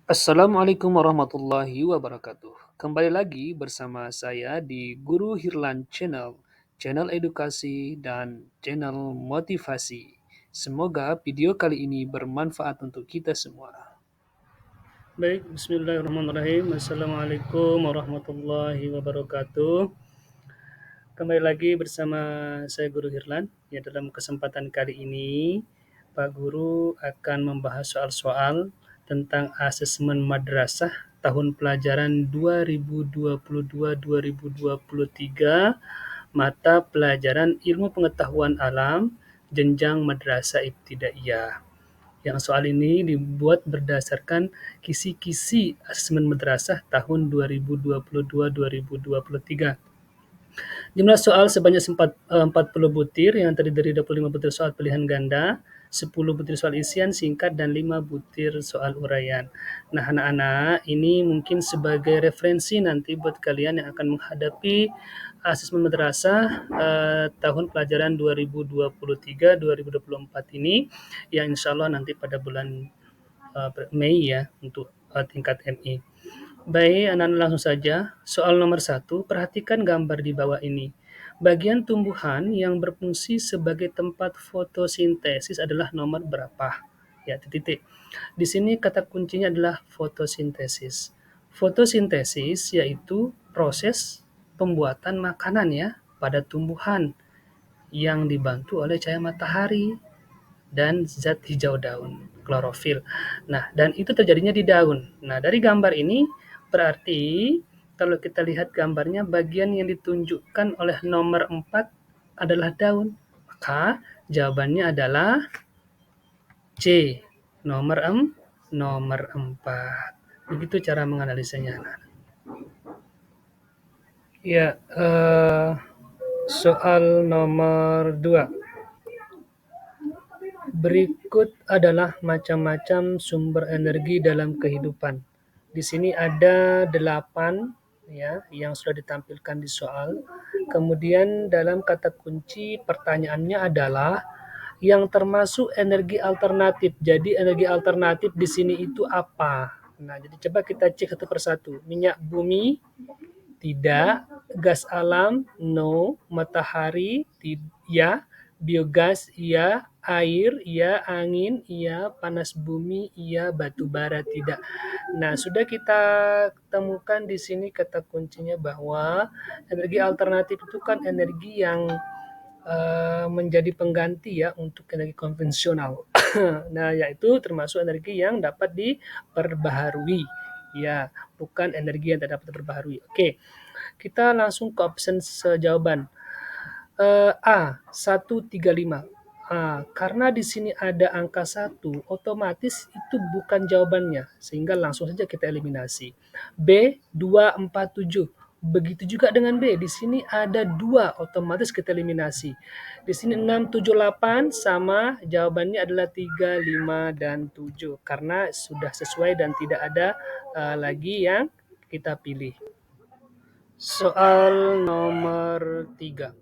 Assalamualaikum warahmatullahi wabarakatuh. Kembali lagi bersama saya di Guru Hirlan Channel, channel edukasi dan channel motivasi. Semoga video kali ini bermanfaat untuk kita semua. Baik, bismillahirrahmanirrahim. Assalamualaikum warahmatullahi wabarakatuh. Kembali lagi bersama saya Guru Hirlan. Ya, dalam kesempatan kali ini, Pak Guru akan membahas soal-soal tentang asesmen madrasah tahun pelajaran 2022-2023, mata pelajaran ilmu pengetahuan alam, jenjang madrasah ibtidaiyah. Yang soal ini dibuat berdasarkan kisi-kisi asesmen madrasah tahun 2022-2023. Jumlah soal sebanyak 40 butir yang terdiri dari 25 butir soal pilihan ganda, 10 butir soal isian singkat, dan 5 butir soal uraian. Nah, anak-anak, ini mungkin sebagai referensi nanti buat kalian yang akan menghadapi asesmen madrasah tahun pelajaran 2023-2024 ini, yang insya Allah nanti pada bulan Mei ya untuk tingkat MI. Baik, anak-anak langsung saja. Soal nomor 1, perhatikan gambar di bawah ini. Bagian tumbuhan yang berfungsi sebagai tempat fotosintesis adalah nomor berapa? Ya, titik. Di sini kata kuncinya adalah fotosintesis. Fotosintesis yaitu proses pembuatan makanan ya pada tumbuhan yang dibantu oleh cahaya matahari dan zat hijau daun, klorofil. Nah, dan itu terjadinya di daun. Nah, dari gambar ini berarti kalau kita lihat gambarnya bagian yang ditunjukkan oleh nomor 4 adalah daun. Maka jawabannya adalah C, nomor 4. Begitu cara menganalisanya. Ya, soal nomor 2. Berikut adalah macam-macam sumber energi dalam kehidupan. Di sini ada 8 ya yang sudah ditampilkan di soal. Kemudian dalam kata kunci pertanyaannya adalah yang termasuk energi alternatif. Jadi energi alternatif di sini itu apa? Nah, jadi coba kita cek satu persatu. Minyak bumi, tidak. Gas alam, no. Matahari, ya. Biogas, iya. Air, iya. Angin, iya. Panas bumi, iya. Batu bara, tidak. Nah, sudah kita temukan di sini kata kuncinya bahwa energi alternatif itu kan energi yang menjadi pengganti ya untuk energi konvensional. Nah, yaitu termasuk energi yang dapat diperbaharui. Ya, bukan energi yang tidak dapat diperbaharui. Oke, kita langsung ke option sejawaban. A, 135. Karena di sini ada angka 1, otomatis itu bukan jawabannya, sehingga langsung saja kita eliminasi. B, 247. Begitu juga dengan B, di sini ada 2, otomatis kita eliminasi. Di sini 678 sama jawabannya adalah 3, 5, dan 7, karena sudah sesuai dan tidak ada lagi yang kita pilih. Soal nomor 3.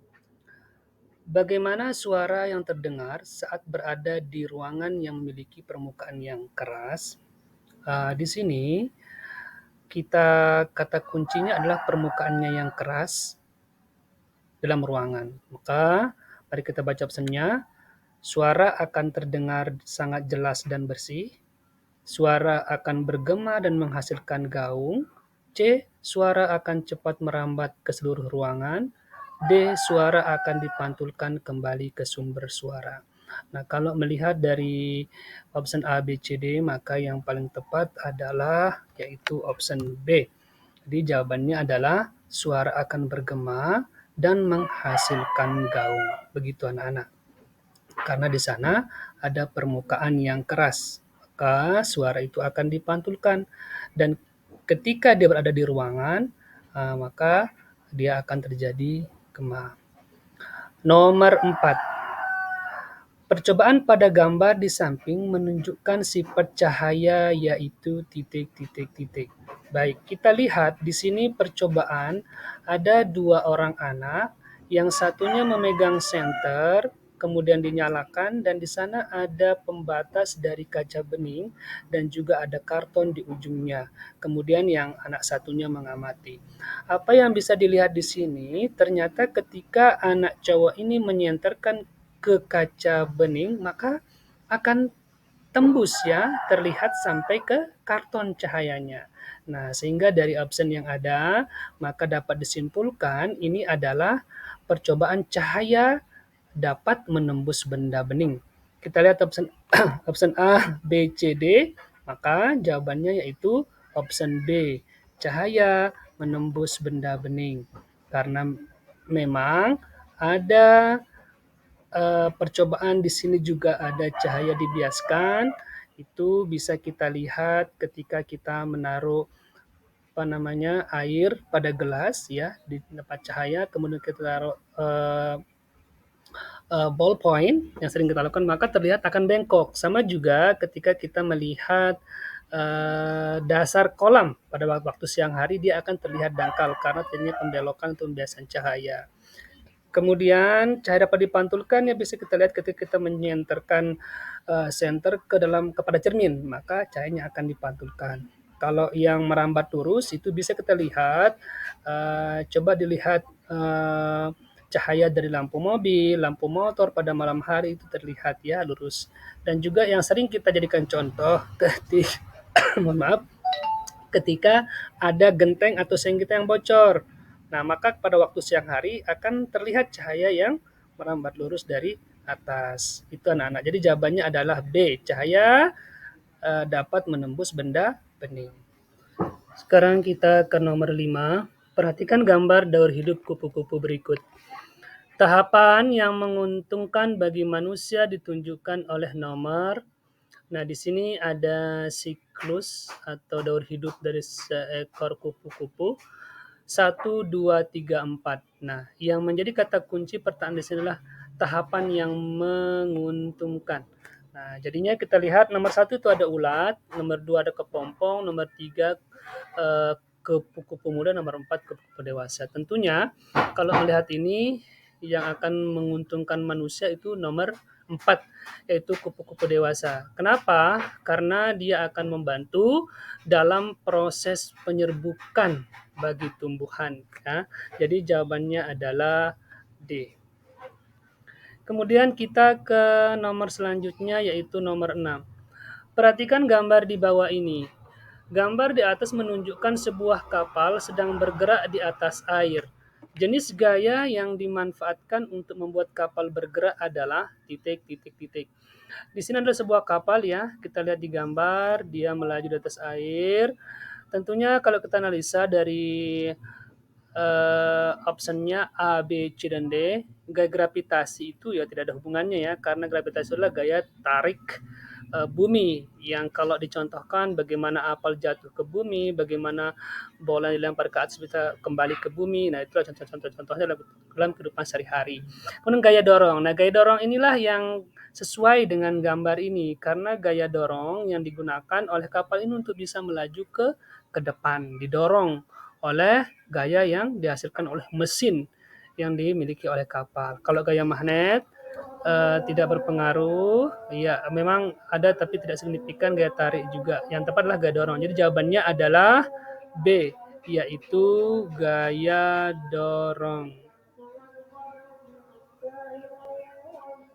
Bagaimana suara yang terdengar saat berada di ruangan yang memiliki permukaan yang keras? Di sini kata kuncinya adalah permukaannya yang keras dalam ruangan. Maka mari kita baca optionnya. Suara akan terdengar sangat jelas dan bersih. Suara akan bergema dan menghasilkan gaung. C. Suara akan cepat merambat ke seluruh ruangan. D. Suara akan dipantulkan kembali ke sumber suara. Nah, kalau melihat dari option A, B, C, D, maka yang paling tepat adalah yaitu option B. Jadi jawabannya adalah suara akan bergema dan menghasilkan gaung. Begitu anak-anak. Karena di sana ada permukaan yang keras, maka suara itu akan dipantulkan. Dan ketika dia berada di ruangan, maka dia akan terjadi gema. Nomor 4. Percobaan pada gambar di samping menunjukkan sifat cahaya yaitu titik. Baik, kita lihat di sini percobaan ada 2 orang anak, yang satunya memegang senter, kemudian dinyalakan, dan di sana ada pembatas dari kaca bening dan juga ada karton di ujungnya. Kemudian yang anak satunya mengamati. Apa yang bisa dilihat di sini, ternyata ketika anak cowok ini menyenterkan ke kaca bening, maka akan tembus ya, terlihat sampai ke karton cahayanya. Nah, sehingga dari option yang ada, maka dapat disimpulkan ini adalah percobaan cahaya dapat menembus benda bening. Kita lihat option option A, B, C, D, maka jawabannya yaitu option B, cahaya menembus benda bening. Karena memang ada percobaan di sini juga ada cahaya dibiaskan, itu bisa kita lihat ketika kita menaruh air pada gelas ya di tempat cahaya, kemudian kita taruh ballpoint yang sering kita lakukan, maka terlihat akan bengkok. Sama juga ketika kita melihat dasar kolam pada waktu siang hari, dia akan terlihat dangkal karena terjadinya pembelokan atau pembiasan cahaya. Kemudian cahaya dapat dipantulkan ya bisa kita lihat ketika kita menyenterkan senter kepada cermin, maka cahayanya akan dipantulkan. Kalau yang merambat lurus itu bisa kita lihat, coba dilihat cahaya dari lampu mobil, lampu motor pada malam hari itu terlihat ya lurus. Dan juga yang sering kita jadikan contoh ketika mohon maaf, ketika ada genteng atau seng kita yang bocor. Nah, maka pada waktu siang hari akan terlihat cahaya yang merambat lurus dari atas. Itu anak-anak. Jadi jawabannya adalah B, cahaya dapat menembus benda bening. Sekarang kita ke nomor 5. Perhatikan gambar daur hidup kupu-kupu berikut. Tahapan yang menguntungkan bagi manusia ditunjukkan oleh nomor. Nah, di sini ada siklus atau daur hidup dari seekor kupu-kupu. 1, 2, 3, 4. Nah, yang menjadi kata kunci pertanyaan di sini adalah tahapan yang menguntungkan. Nah, jadinya kita lihat nomor 1 itu ada ulat, nomor 2 ada kepompong, nomor 3 kupu-kupu muda, nomor 4 kupu-kupu dewasa. Tentunya kalau melihat ini yang akan menguntungkan manusia itu nomor 4, yaitu kupu-kupu dewasa. Kenapa? Karena dia akan membantu dalam proses penyerbukan bagi tumbuhan. Ya. Jadi jawabannya adalah D. Kemudian kita ke nomor selanjutnya yaitu nomor 6. Perhatikan gambar di bawah ini. Gambar di atas menunjukkan sebuah kapal sedang bergerak di atas air. Jenis gaya yang dimanfaatkan untuk membuat kapal bergerak adalah titik, titik, titik. Di sini ada sebuah kapal ya, kita lihat di gambar, dia melaju di atas air. Tentunya kalau kita analisa dari optionnya A, B, C, dan D, gaya gravitasi itu ya tidak ada hubungannya ya, karena gravitasi adalah gaya tarik bumi yang kalau dicontohkan bagaimana apel jatuh ke bumi, bagaimana bola dilempar ke atas bisa kembali ke bumi. Nah, itulah contoh-contohnya dalam kehidupan sehari-hari. Kemudian gaya dorong. Nah, gaya dorong inilah yang sesuai dengan gambar ini karena gaya dorong yang digunakan oleh kapal ini untuk bisa melaju ke depan, didorong oleh gaya yang dihasilkan oleh mesin yang dimiliki oleh kapal. Kalau gaya magnet tidak berpengaruh, ya memang ada tapi tidak signifikan gaya tarik juga. Yang tepat adalah gaya dorong. Jadi jawabannya adalah B, yaitu gaya dorong.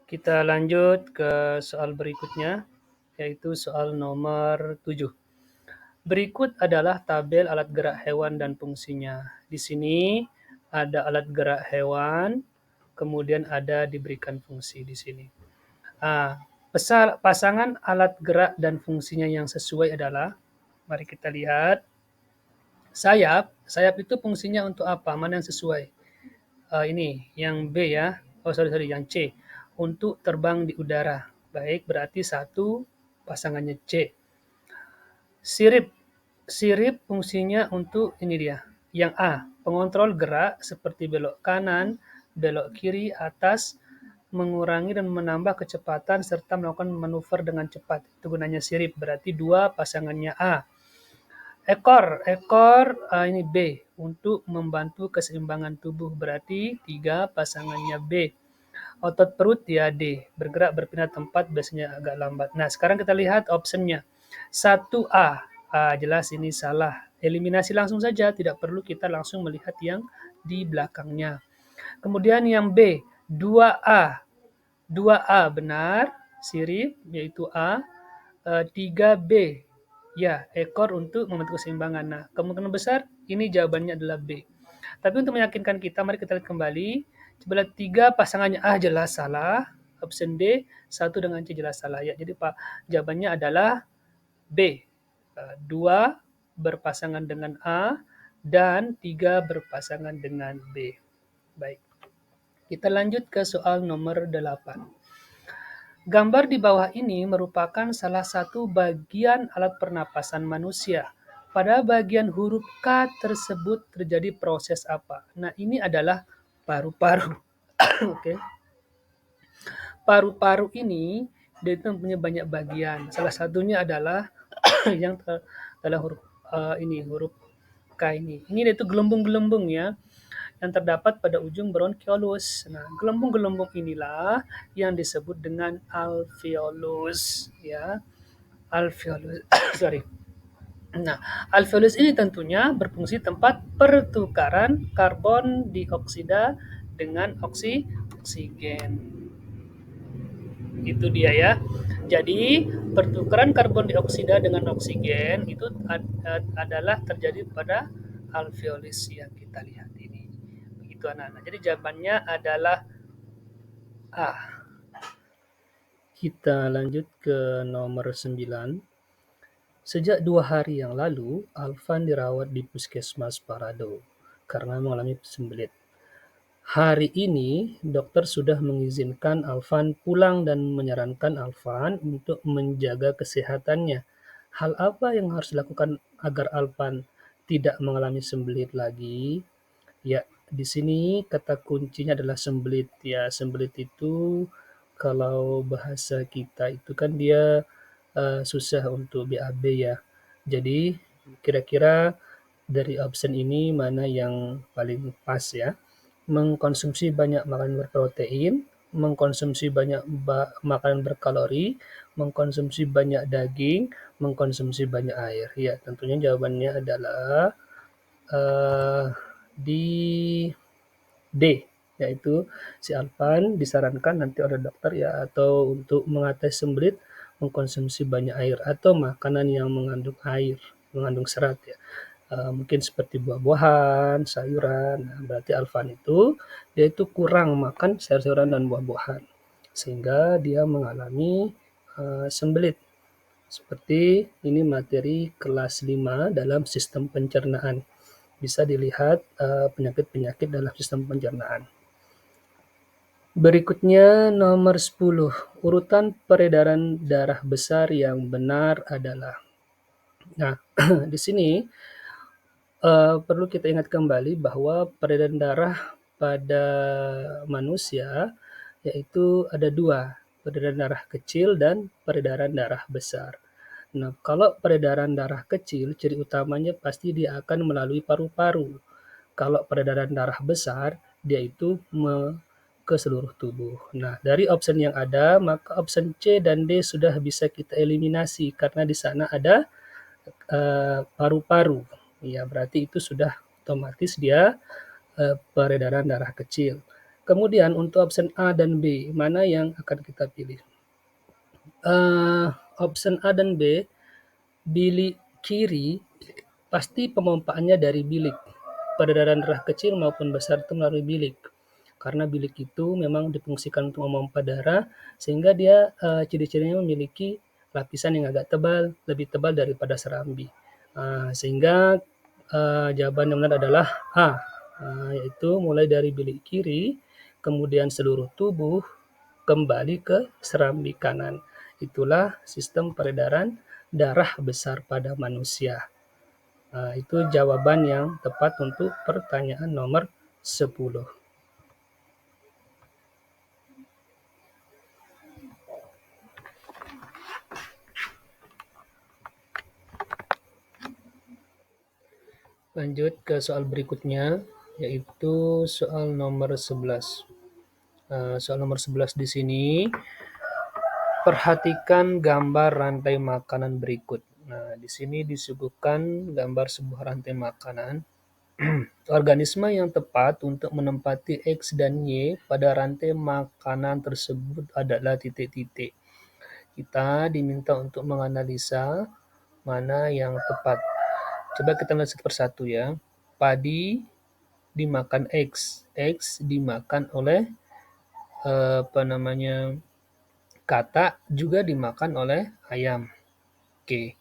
Kita lanjut ke soal berikutnya, yaitu soal nomor 7. Berikut adalah tabel alat gerak hewan dan fungsinya. Di sini ada alat gerak hewan, kemudian ada diberikan fungsi di sini. Pasangan alat gerak dan fungsinya yang sesuai adalah, mari kita lihat, sayap. Sayap itu fungsinya untuk apa? Mana yang sesuai? Ini, yang B ya. Yang C. Untuk terbang di udara. Baik, berarti 1 pasangannya C. Sirip. Sirip fungsinya untuk ini dia. Yang A, pengontrol gerak seperti belok kanan, belok kiri, atas, mengurangi dan menambah kecepatan serta melakukan manuver dengan cepat. Itu gunanya sirip. Berarti 2 pasangannya A. Ekor ini B untuk membantu keseimbangan tubuh. Berarti 3 pasangannya B. Otot perut ya D, bergerak berpindah tempat biasanya agak lambat. Nah, sekarang kita lihat optionnya. 1A. Jelas ini salah. Eliminasi langsung saja, tidak perlu kita langsung melihat yang di belakangnya. Kemudian yang B, 2A. 2A benar, sirip, yaitu A. 3B, ya, ekor untuk membentuk keseimbangan. Nah, kemungkinan besar ini jawabannya adalah B. Tapi untuk meyakinkan kita, mari kita lihat kembali. Coba lihat 3 pasangannya A jelas salah. Option D, 1 dengan C jelas salah. Ya, jadi Pak, jawabannya adalah B. 2 berpasangan dengan A dan 3 berpasangan dengan B. Baik. Kita lanjut ke soal nomor 8. Gambar di bawah ini merupakan salah satu bagian alat pernapasan manusia. Pada bagian huruf K tersebut terjadi proses apa? Nah, ini adalah paru-paru. Oke. Paru-paru ini dia itu punya banyak bagian. Salah satunya adalah yang adalah huruf huruf K ini. Ini dia itu gelembung-gelembung ya yang terdapat pada ujung bronkiolus. Nah, gelembung-gelembung inilah yang disebut dengan alveolus, ya. Alveolus, sorry. Nah, alveolus ini tentunya berfungsi tempat pertukaran karbon dioksida dengan oksigen. Itu dia ya. Jadi, pertukaran karbon dioksida dengan oksigen itu adalah terjadi pada alveolus yang kita lihat ini. Begitu anak-anak. Jadi jawabannya adalah A. Kita lanjut ke nomor 9. Sejak 2 hari yang lalu, Alvan dirawat di Puskesmas Parado karena mengalami sembelit. Hari ini, dokter sudah mengizinkan Alvan pulang dan menyarankan Alvan untuk menjaga kesehatannya. Hal apa yang harus dilakukan agar Alvan tidak mengalami sembelit lagi? Ya, di sini kata kuncinya adalah sembelit. Ya, sembelit itu kalau bahasa kita itu kan dia susah untuk BAB ya. Jadi, kira-kira dari option ini mana yang paling pas ya? Mengkonsumsi banyak makanan berprotein, mengkonsumsi banyak makanan berkalori, mengkonsumsi banyak daging, mengkonsumsi banyak air. Ya, tentunya jawabannya adalah di D, yaitu si Alvan disarankan nanti oleh dokter ya atau untuk mengatasi sembelit mengkonsumsi banyak air atau makanan yang mengandung air, mengandung serat ya. Mungkin seperti buah-buahan, sayuran. Nah, berarti Alvan itu dia itu kurang makan sayur-sayuran dan buah-buahan sehingga dia mengalami sembelit. Seperti ini materi kelas 5 dalam sistem pencernaan. Bisa dilihat penyakit-penyakit dalam sistem pencernaan. Berikutnya nomor 10. Urutan peredaran darah besar yang benar adalah. Nah, di sini perlu kita ingat kembali bahwa peredaran darah pada manusia yaitu ada 2, peredaran darah kecil dan peredaran darah besar. Nah, kalau peredaran darah kecil, ciri utamanya pasti dia akan melalui paru-paru. Kalau peredaran darah besar, dia itu ke seluruh tubuh. Nah, dari option yang ada, maka option C dan D sudah bisa kita eliminasi karena di sana ada paru-paru. Ya, berarti itu sudah otomatis dia peredaran darah kecil. Kemudian untuk option A dan B, mana yang akan kita pilih? Option A dan B, bilik kiri pasti pemompaannya dari bilik. Peredaran darah kecil maupun besar itu melalui bilik. Karena bilik itu memang difungsikan untuk memompa darah, sehingga dia ciri-cirinya memiliki lapisan yang agak tebal, lebih tebal daripada serambi. Sehingga jawaban yang benar adalah A, yaitu mulai dari bilik kiri, kemudian seluruh tubuh, kembali ke serambi kanan. Itulah sistem peredaran darah besar pada manusia. Itu jawaban yang tepat untuk pertanyaan nomor 10. Lanjut ke soal berikutnya, yaitu soal nomor 11. Soal nomor 11 di sini, perhatikan gambar rantai makanan berikut. Nah, di sini disuguhkan gambar sebuah rantai makanan. Organisme yang tepat untuk menempati X dan Y pada rantai makanan tersebut adalah titik-titik. Kita diminta untuk menganalisa mana yang tepat. Coba kita lihat satu persatu ya. Padi dimakan X, X dimakan oleh katak juga dimakan oleh ayam. Oke.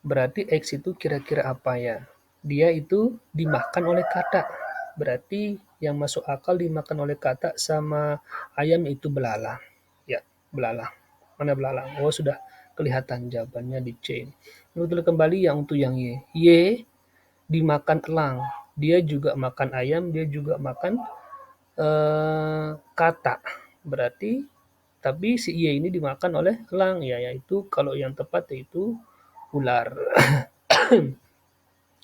Berarti X itu kira-kira apa ya? Dia itu dimakan oleh katak. Berarti yang masuk akal dimakan oleh katak sama ayam itu belalang. Ya, belalang. Mana belalang? Oh, sudah kelihatan jawabannya di C. Lalu kembali yang untuk yang Y. Y dimakan elang. Dia juga makan ayam, dia juga makan katak. Berarti tapi si Y ini dimakan oleh elang ya, yaitu kalau yang tepat yaitu ular.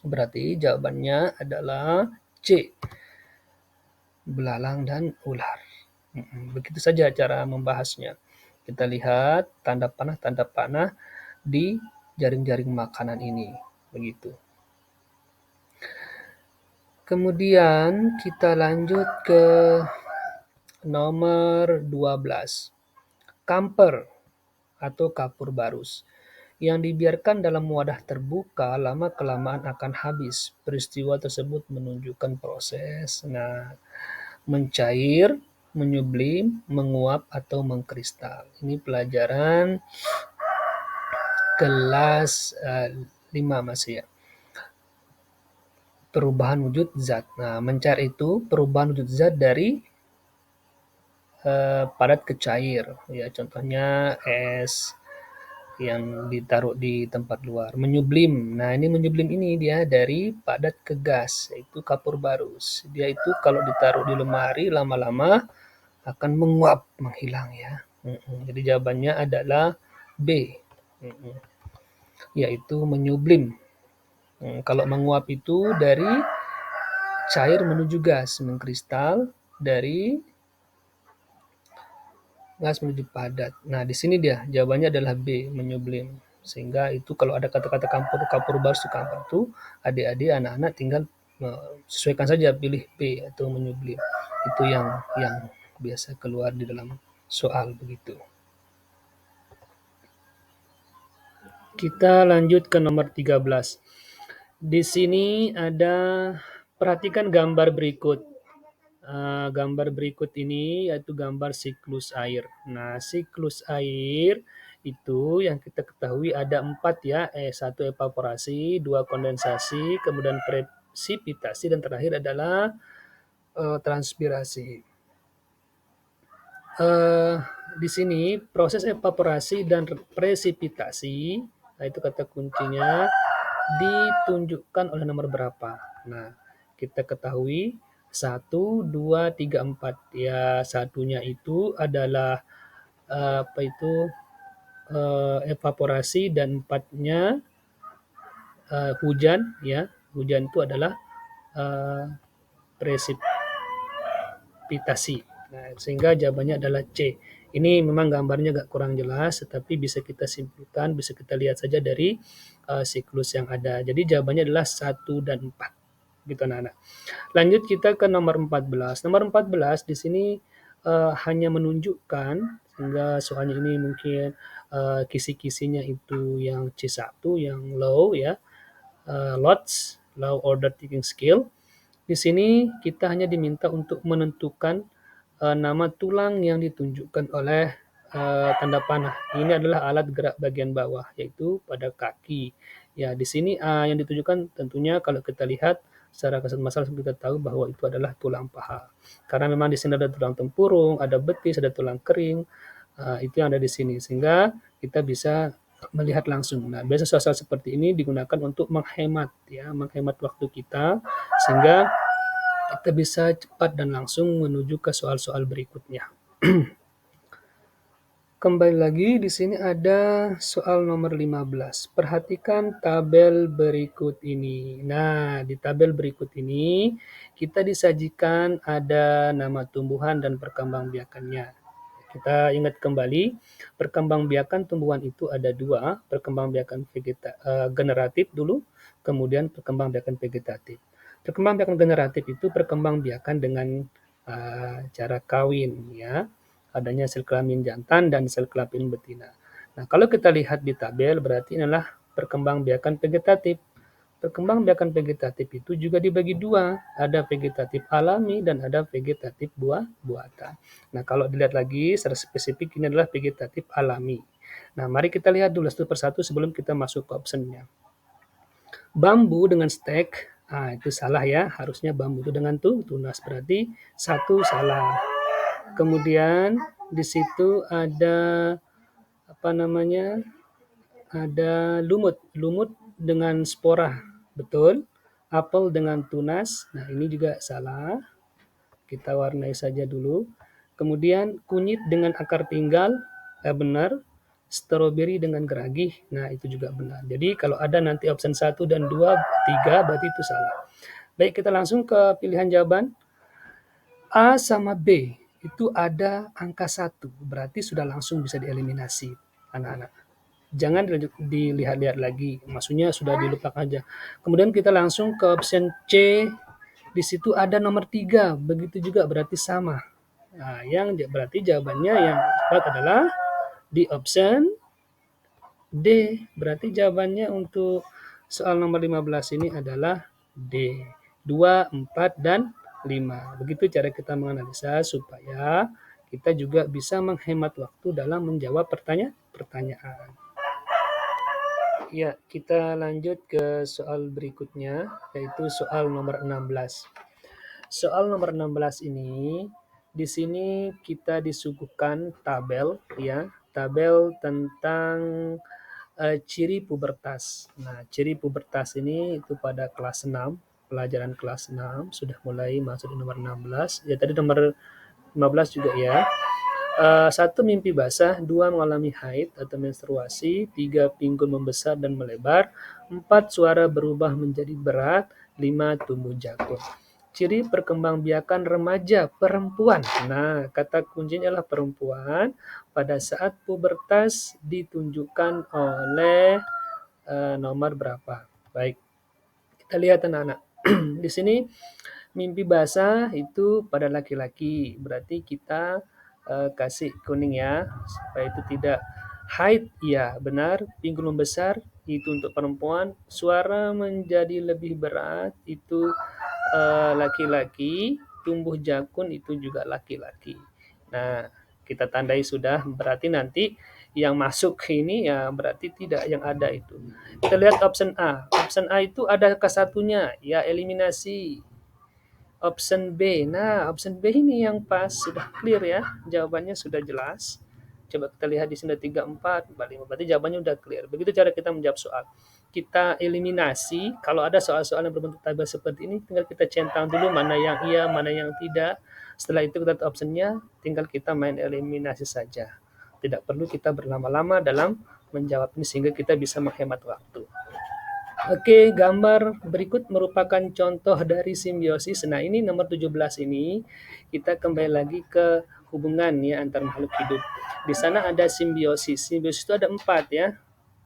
Berarti jawabannya adalah C. Belalang dan ular. Begitu saja cara membahasnya. Kita lihat tanda panah di jaring-jaring makanan ini. Begitu. Kemudian kita lanjut ke nomor 12. Kamper atau kapur barus. Yang dibiarkan dalam wadah terbuka lama-kelamaan akan habis. Peristiwa tersebut menunjukkan proses mencair, menyublim, menguap, atau mengkristal. Ini pelajaran kelas 5 masih ya. Perubahan wujud zat. Nah, mencair itu perubahan wujud zat dari padat ke cair. Ya, contohnya es yang ditaruh di tempat luar. Menyublim. Nah, ini menyublim ini dia dari padat ke gas, yaitu kapur barus. Dia itu kalau ditaruh di lemari lama-lama akan menguap, menghilang ya. Jadi jawabannya adalah B. Yaitu menyublim. Kalau menguap itu dari cair menuju gas, mengkristal dari gas menuju padat. Nah, di sini dia jawabannya adalah B, menyublim. Sehingga itu kalau ada kata-kata kapur barus kampur itu, adik-adik anak-anak tinggal sesuaikan saja pilih B atau menyublim. Itu yang biasa keluar di dalam soal begitu. Kita lanjut ke nomor 13. Di sini ada perhatikan gambar berikut. Gambar berikut ini yaitu gambar siklus air. Nah, siklus air itu yang kita ketahui ada 4 ya, 1 evaporasi, 2 kondensasi, kemudian presipitasi, dan terakhir adalah transpirasi. Di sini proses evaporasi dan presipitasi, nah itu kata kuncinya, ditunjukkan oleh nomor berapa. Nah, kita ketahui 1, 2, 3, 4. Ya, satunya itu adalah evaporasi dan 4-nya hujan ya. Hujan itu adalah presipitasi. Nah, sehingga jawabannya adalah C. Ini memang gambarnya agak kurang jelas, tetapi bisa kita simpulkan, bisa kita lihat saja dari siklus yang ada. Jadi jawabannya adalah 1 dan 4. Gitu anak-anak. Lanjut kita ke nomor 14. Nomor 14 di sini hanya menunjukkan, sehingga soalnya ini mungkin kisi-kisinya itu yang C1, yang low ya, LOTS, low order thinking skill. Di sini kita hanya diminta untuk menentukan nama tulang yang ditunjukkan oleh tanda panah. Ini adalah alat gerak bagian bawah, yaitu pada kaki. Ya, di sini yang ditunjukkan tentunya kalau kita lihat secara kasat mata kita tahu bahwa itu adalah tulang paha. Karena memang di sini ada tulang tempurung, ada betis, ada tulang kering, itu yang ada di sini. Sehingga kita bisa melihat langsung. Nah, biasa soal-soal seperti ini digunakan untuk menghemat waktu kita, sehingga kita bisa cepat dan langsung menuju ke soal-soal berikutnya. Kembali lagi di sini ada soal nomor 15. Perhatikan tabel berikut ini. Nah, di tabel berikut ini kita disajikan ada nama tumbuhan dan perkembangbiakannya. Kita ingat kembali, perkembangbiakan tumbuhan itu ada dua, perkembangbiakan generatif dulu, kemudian perkembangbiakan vegetatif. Perkembangbiakan generatif itu perkembangbiakan dengan cara kawin, ya, adanya sel kelamin jantan dan sel kelamin betina. Nah, kalau kita lihat di tabel berarti inilah perkembangbiakan vegetatif. Perkembangbiakan vegetatif itu juga dibagi dua, ada vegetatif alami dan ada vegetatif buatan. Nah, kalau dilihat lagi secara spesifik ini adalah vegetatif alami. Nah, mari kita lihat dulu satu persatu sebelum kita masuk ke optionnya. Bambu dengan stek, itu salah ya, harusnya bambu itu dengan tunas, berarti satu salah. Kemudian di situ ada apa namanya? Ada lumut, lumut dengan spora, betul. Apel dengan tunas, nah ini juga salah. Kita warnai saja dulu. Kemudian kunyit dengan akar tinggal, benar. Stroberi dengan geragih, nah itu juga benar. Jadi kalau ada nanti option 1 dan 2, 3 berarti itu salah. Baik, kita langsung ke pilihan jawaban. A sama B itu ada angka 1, berarti sudah langsung bisa dieliminasi, anak-anak. Jangan dilihat-lihat lagi, maksudnya sudah dilupakan aja. Kemudian kita langsung ke option C, di situ ada nomor 3, begitu juga berarti sama. Nah, yang berarti jawabannya yang tepat adalah di option D. Berarti jawabannya untuk soal nomor 15 ini adalah D. 2, 4, dan 5. Begitu cara kita menganalisa supaya kita juga bisa menghemat waktu dalam menjawab pertanyaan. Ya, kita lanjut ke soal berikutnya, yaitu soal nomor 16. Soal nomor 16 ini, di sini kita disuguhkan tabel, ya, tabel tentang ciri pubertas. Nah, ciri pubertas ini itu pada kelas 6, pelajaran kelas 6, sudah mulai masuk di nomor 16. Ya, tadi nomor 15 juga ya. 1 mimpi basah, 2 mengalami haid atau menstruasi, 3 pinggul membesar dan melebar, 4 suara berubah menjadi berat, 5 tumbuh jakun. Ciri perkembangbiakan remaja perempuan. Nah, kata kuncinya adalah perempuan pada saat pubertas ditunjukkan oleh nomor berapa. Baik, kita lihat anak-anak. Di sini mimpi basah itu pada laki-laki, berarti kita kasih kuning ya, supaya itu tidak haid, ya benar. Pinggul membesar itu untuk perempuan, suara menjadi lebih berat itu laki-laki, tumbuh jakun itu juga laki-laki. Nah, kita tandai sudah, berarti nanti yang masuk ini ya berarti tidak yang ada itu. Kita lihat option A. Option A itu ada ke-1-nya, ya eliminasi. Option B. Nah, option B ini yang pas, sudah clear ya. Jawabannya sudah jelas. Coba kita lihat di sini 3, 4, 5. Berarti jawabannya udah clear. Begitu cara kita menjawab soal. Kita eliminasi, kalau ada soal-soal yang berbentuk tabel seperti ini, tinggal kita centang dulu mana yang iya, mana yang tidak. Setelah itu kita optionnya, tinggal kita main eliminasi saja. Tidak perlu kita berlama-lama dalam menjawab ini sehingga kita bisa menghemat waktu. Oke, gambar berikut merupakan contoh dari simbiosis. Nah, ini nomor 17 ini kita kembali lagi ke hubungan ya antar makhluk hidup. Di sana ada simbiosis. Simbiosis itu ada 4 ya.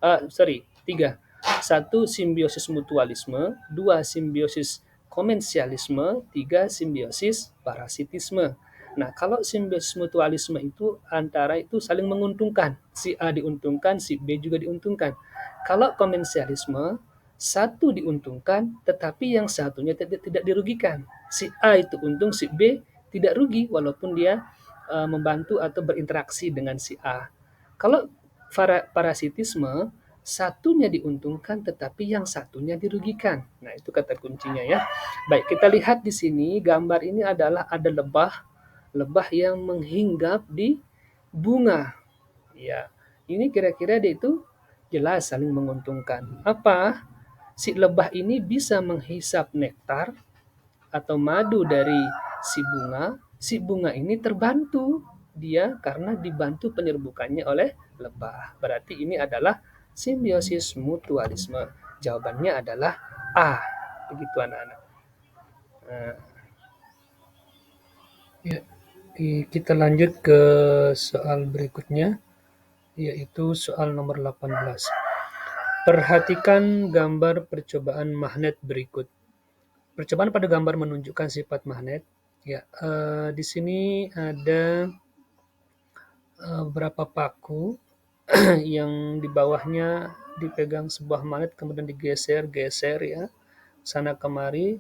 3. 1 simbiosis mutualisme, 2 simbiosis komensialisme, 3 simbiosis parasitisme. Nah, kalau simbiosis mutualisme itu antara itu saling menguntungkan. Si A diuntungkan, si B juga diuntungkan. Kalau komensialisme, satu diuntungkan, tetapi yang satunya tidak dirugikan. Si A itu untung, si B tidak rugi, walaupun dia membantu atau berinteraksi dengan si A. Kalau parasitisme, satunya diuntungkan, tetapi yang satunya dirugikan. Nah, itu kata kuncinya ya. Baik, kita lihat di sini, gambar ini adalah ada lebah yang menghinggap di bunga. Ya, ini kira-kira dia itu jelas saling menguntungkan. Apa? Si lebah ini bisa menghisap nektar atau madu dari si bunga ini terbantu dia karena dibantu penyerbukannya oleh lebah. Berarti ini adalah simbiosis mutualisme. Jawabannya adalah A. Begitu anak-anak. Nah, ya, kita lanjut ke soal berikutnya, yaitu soal nomor 18. Perhatikan gambar percobaan magnet berikut. Percobaan pada gambar menunjukkan sifat magnet. Ya, di sini ada beberapa paku yang di bawahnya dipegang sebuah magnet kemudian digeser-geser ya sana kemari.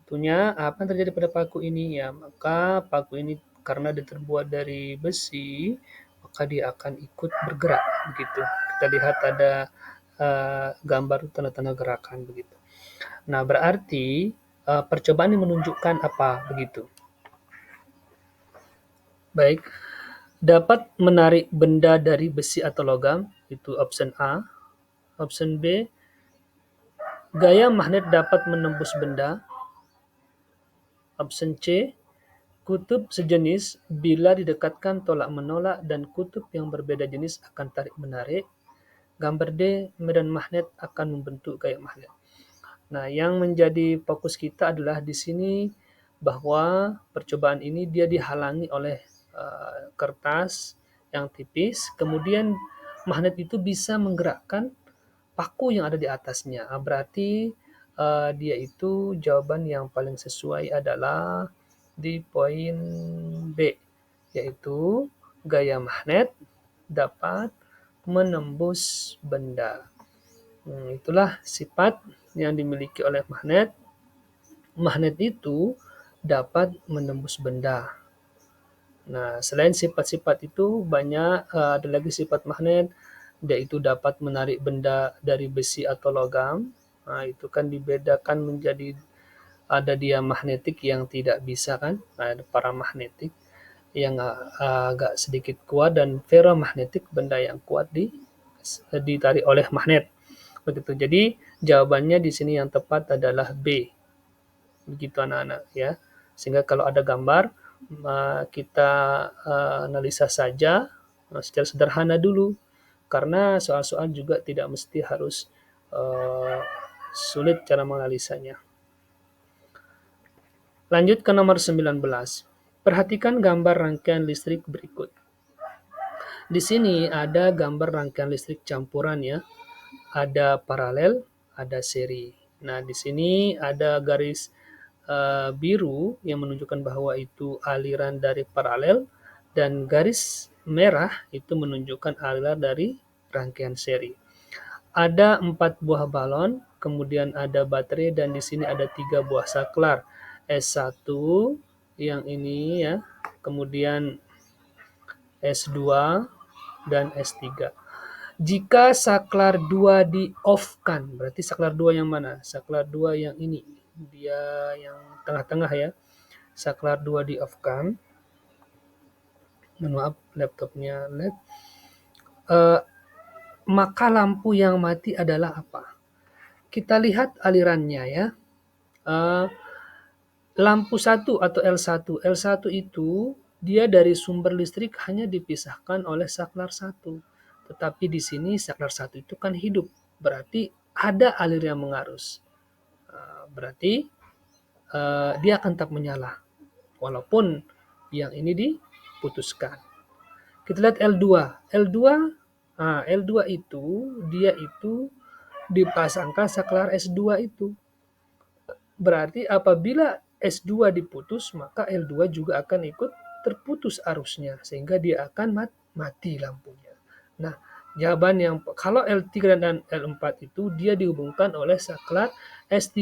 Tentunya apa yang terjadi pada paku ini ya, maka paku ini karena dia terbuat dari besi, maka dia akan ikut bergerak begitu. Kita lihat ada gambar tanda-tanda gerakan begitu. Nah, berarti percobaan ini menunjukkan apa begitu. Baik, dapat menarik benda dari besi atau logam, itu option A. Option B, gaya magnet dapat menembus benda. Option C, kutub sejenis bila didekatkan tolak-menolak dan kutub yang berbeda jenis akan tarik-menarik. Gambar D, medan magnet akan membentuk gaya magnet. Nah, yang menjadi fokus kita adalah di sini bahwa percobaan ini dia dihalangi oleh kertas yang tipis, kemudian magnet itu bisa menggerakkan paku yang ada di atasnya. Berarti dia itu jawaban yang paling sesuai adalah di poin B, yaitu gaya magnet dapat menembus benda. Itulah sifat yang dimiliki oleh magnet. Magnet itu dapat menembus benda. Nah, selain sifat-sifat itu banyak ada lagi sifat magnet, yaitu dapat menarik benda dari besi atau logam. Nah, itu kan dibedakan menjadi ada dia magnetik yang tidak bisa kan, ada paramagnetik yang agak sedikit kuat dan ferromagnetik benda yang kuat ditarik oleh magnet. Begitu. Jadi jawabannya di sini yang tepat adalah B. Begitu anak-anak ya. Sehingga kalau ada gambar kita analisa saja secara sederhana dulu karena soal-soal juga tidak mesti harus sulit cara menganalisanya. Lanjut ke nomor 19. Perhatikan gambar rangkaian listrik berikut. Di sini ada gambar rangkaian listrik campuran ya. Ada paralel, ada seri. Nah, di sini ada garis biru yang menunjukkan bahwa itu aliran dari paralel dan garis merah itu menunjukkan aliran dari rangkaian seri. Ada 4 buah balon, kemudian ada baterai dan di sini ada 3 buah saklar. S1 yang ini ya, kemudian S2 dan S3. Jika saklar 2 di-off-kan, berarti saklar 2 yang mana? Saklar 2 yang ini, dia yang tengah-tengah ya. Saklar 2 di-off-kan. Maaf, laptopnya lag. Maka lampu yang mati adalah apa? Kita lihat alirannya ya. Lampu 1 atau L1. L1 itu dia dari sumber listrik hanya dipisahkan oleh saklar 1. Tetapi di sini saklar 1 itu kan hidup. Berarti ada alir yang mengarus. Berarti dia akan tetap menyala. Walaupun yang ini diputuskan. Kita lihat L2. L2 itu dia itu dipasangkan saklar S2 itu. Berarti apabila S2 diputus, maka L2 juga akan ikut terputus arusnya, sehingga dia akan mati lampunya. Nah, jawaban yang kalau L3 dan L4 itu dia dihubungkan oleh saklar S3.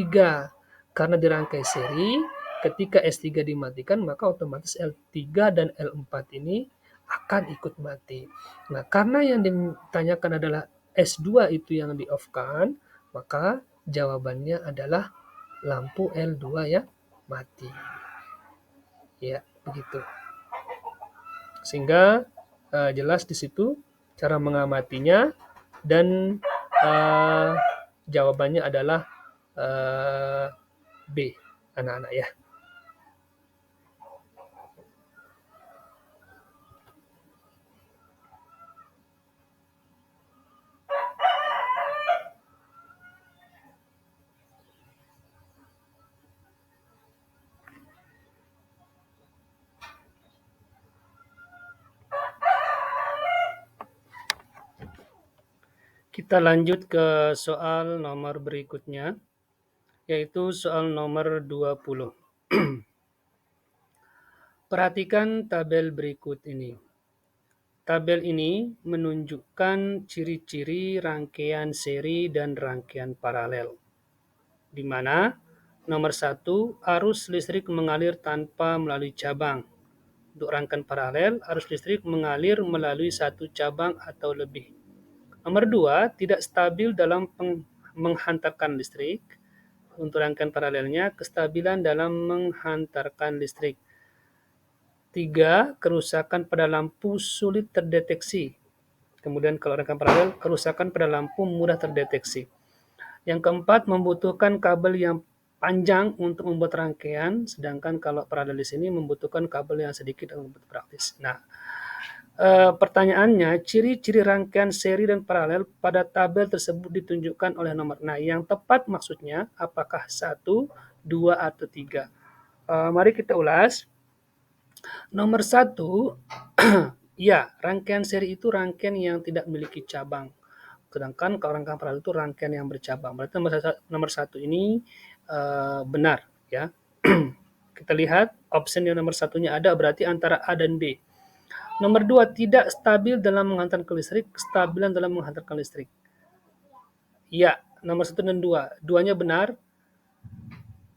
Karena dirangkai seri, ketika S3 dimatikan, maka otomatis L3 dan L4 ini akan ikut mati. Nah, karena yang ditanyakan adalah S2 itu yang di-off-kan, maka jawabannya adalah lampu L2 yang mati. Ya, begitu. Sehingga jelas di situ cara mengamatinya dan jawabannya adalah B, anak-anak ya. Kita lanjut ke soal nomor berikutnya, yaitu soal nomor 20. Perhatikan tabel berikut ini. Tabel ini menunjukkan ciri-ciri rangkaian seri dan rangkaian paralel, di mana nomor 1, arus listrik mengalir tanpa melalui cabang. Untuk rangkaian paralel, arus listrik mengalir melalui satu cabang atau lebih. Nomor 2, tidak stabil dalam menghantarkan listrik. Untuk rangkaian paralelnya, kestabilan dalam menghantarkan listrik. 3, kerusakan pada lampu sulit terdeteksi. Kemudian kalau rangkaian paralel, kerusakan pada lampu mudah terdeteksi. Yang keempat, membutuhkan kabel yang panjang untuk membuat rangkaian, sedangkan kalau paralel di sini membutuhkan kabel yang sedikit untuk membuat praktis. Nah, pertanyaannya, ciri-ciri rangkaian seri dan paralel pada tabel tersebut ditunjukkan oleh nomor. Nah, yang tepat maksudnya apakah 1, 2, atau 3? Mari kita ulas. Nomor 1, ya, rangkaian seri itu rangkaian yang tidak memiliki cabang. Sedangkan kalau rangkaian paralel itu rangkaian yang bercabang. Berarti nomor 1 ini benar, ya. Kita lihat option yang nomor satunya ada, berarti antara A dan B. Nomor 2, tidak stabil dalam menghantarkan listrik, kestabilan dalam menghantarkan listrik. Ya, nomor 1 dan 2. Duanya benar.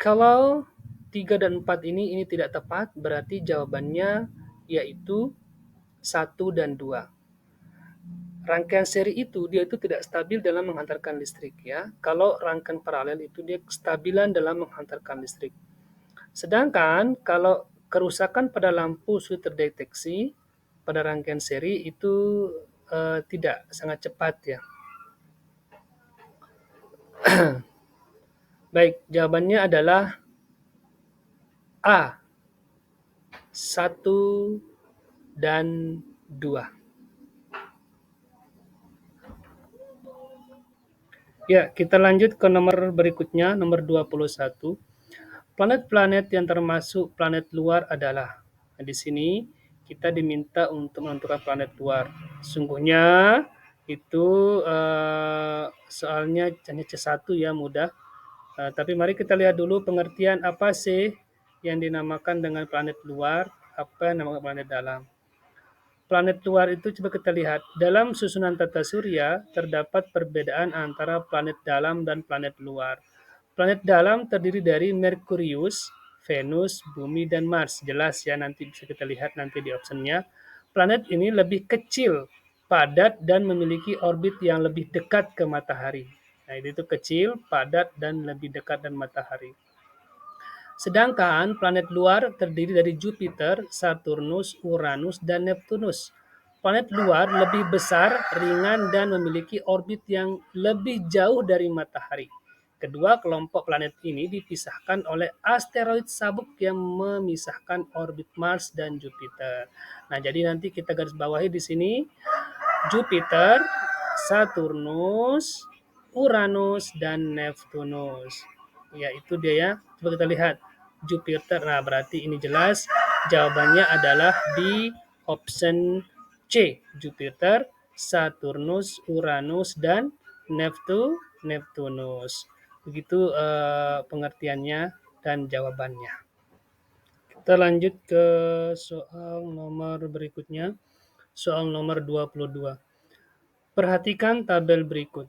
Kalau 3 dan 4 ini tidak tepat, berarti jawabannya yaitu 1 dan 2. Rangkaian seri itu dia itu tidak stabil dalam menghantarkan listrik, ya. Kalau rangkaian paralel itu dia kestabilan dalam menghantarkan listrik. Sedangkan kalau kerusakan pada lampu sulit terdeteksi pada rangkaian seri itu tidak sangat cepat, ya. Baik, jawabannya adalah A, 1 dan 2. Ya, kita lanjut ke nomor berikutnya, nomor 21. Planet-planet yang termasuk planet luar adalah. Nah, di sini kita diminta untuk menentukan planet luar. Sungguhnya itu soalnya hanya C1 ya, mudah. Tapi mari kita lihat dulu pengertian apa sih yang dinamakan dengan planet luar, apa yang dinamakan planet dalam. Planet luar itu coba kita lihat. Dalam susunan tata surya terdapat perbedaan antara planet dalam dan planet luar. Planet dalam terdiri dari Merkurius, Venus, Bumi, dan Mars. Jelas ya, nanti bisa kita lihat nanti di optionnya. Planet ini lebih kecil, padat, dan memiliki orbit yang lebih dekat ke matahari. Nah, itu kecil, padat, dan lebih dekat dengan matahari. Sedangkan planet luar terdiri dari Jupiter, Saturnus, Uranus, dan Neptunus. Planet luar lebih besar, ringan, dan memiliki orbit yang lebih jauh dari matahari. Kedua kelompok planet ini dipisahkan oleh asteroid sabuk yang memisahkan orbit Mars dan Jupiter. Nah, jadi nanti kita garis bawahi di sini Jupiter, Saturnus, Uranus, dan Neptunus. Ya, itu dia ya. Coba kita lihat. Jupiter. Nah, berarti ini jelas jawabannya adalah di option C. Jupiter, Saturnus, Uranus, dan Neptunus. Begitu pengertiannya dan jawabannya. Kita lanjut ke soal nomor berikutnya. Soal nomor 22. Perhatikan tabel berikut.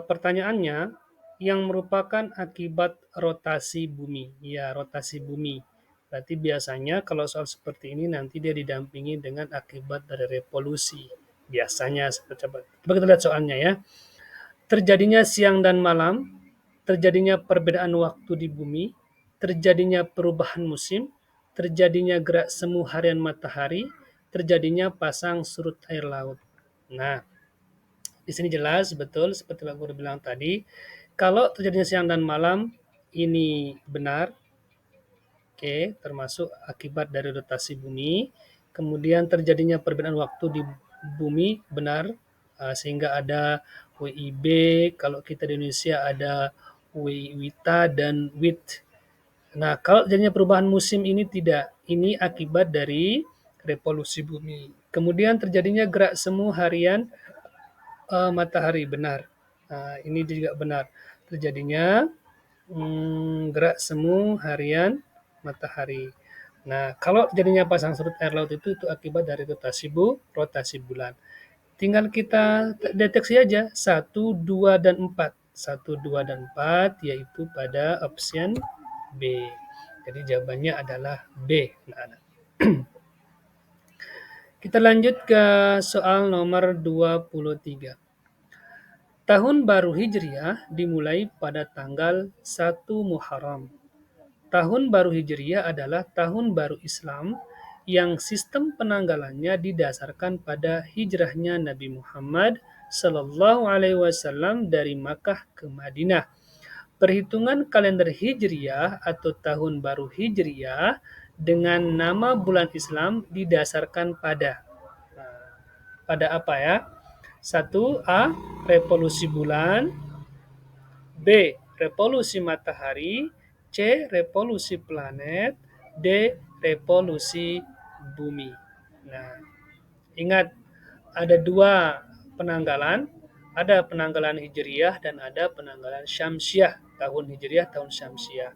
Pertanyaannya, yang merupakan akibat rotasi bumi. Ya, rotasi bumi. Berarti biasanya kalau soal seperti ini nanti dia didampingi dengan akibat dari revolusi. Biasanya seperti apa? Coba kita lihat soalnya ya. Terjadinya siang dan malam, terjadinya perbedaan waktu di bumi, terjadinya perubahan musim, terjadinya gerak semu harian matahari, terjadinya pasang surut air laut. Nah, di sini jelas betul seperti Pak Guru bilang tadi, kalau terjadinya siang dan malam ini benar, oke, termasuk akibat dari rotasi bumi. Kemudian terjadinya perbedaan waktu di bumi benar, sehingga ada WIB, kalau kita di Indonesia ada WITA dan WIT. Nah, kalau terjadinya perubahan musim ini tidak, ini akibat dari revolusi bumi. Kemudian terjadinya gerak semu harian Matahari, benar. Ini juga benar. Terjadinya gerak semu harian matahari. Nah, kalau terjadinya pasang surut air laut itu akibat dari rotasi bulan. Tinggal kita deteksi aja 1, 2, dan 4. 1, 2, dan 4 yaitu pada option B. Jadi jawabannya adalah B. Nah, kita lanjut ke soal nomor 23. Tahun baru Hijriah dimulai pada tanggal 1 Muharram. Tahun baru Hijriah adalah tahun baru Islam yang sistem penanggalannya didasarkan pada hijrahnya Nabi Muhammad Sallallahu Alaihi Wasallam dari Makkah ke Madinah. Perhitungan kalender Hijriah atau tahun baru Hijriah dengan nama bulan Islam didasarkan pada apa ya? 1. Revolusi bulan. B. Revolusi matahari. C. Revolusi planet. D. Revolusi bumi. Nah, ingat ada dua penanggalan. Ada penanggalan Hijriah dan ada penanggalan Syamsiah. Tahun Hijriah, tahun Syamsiah.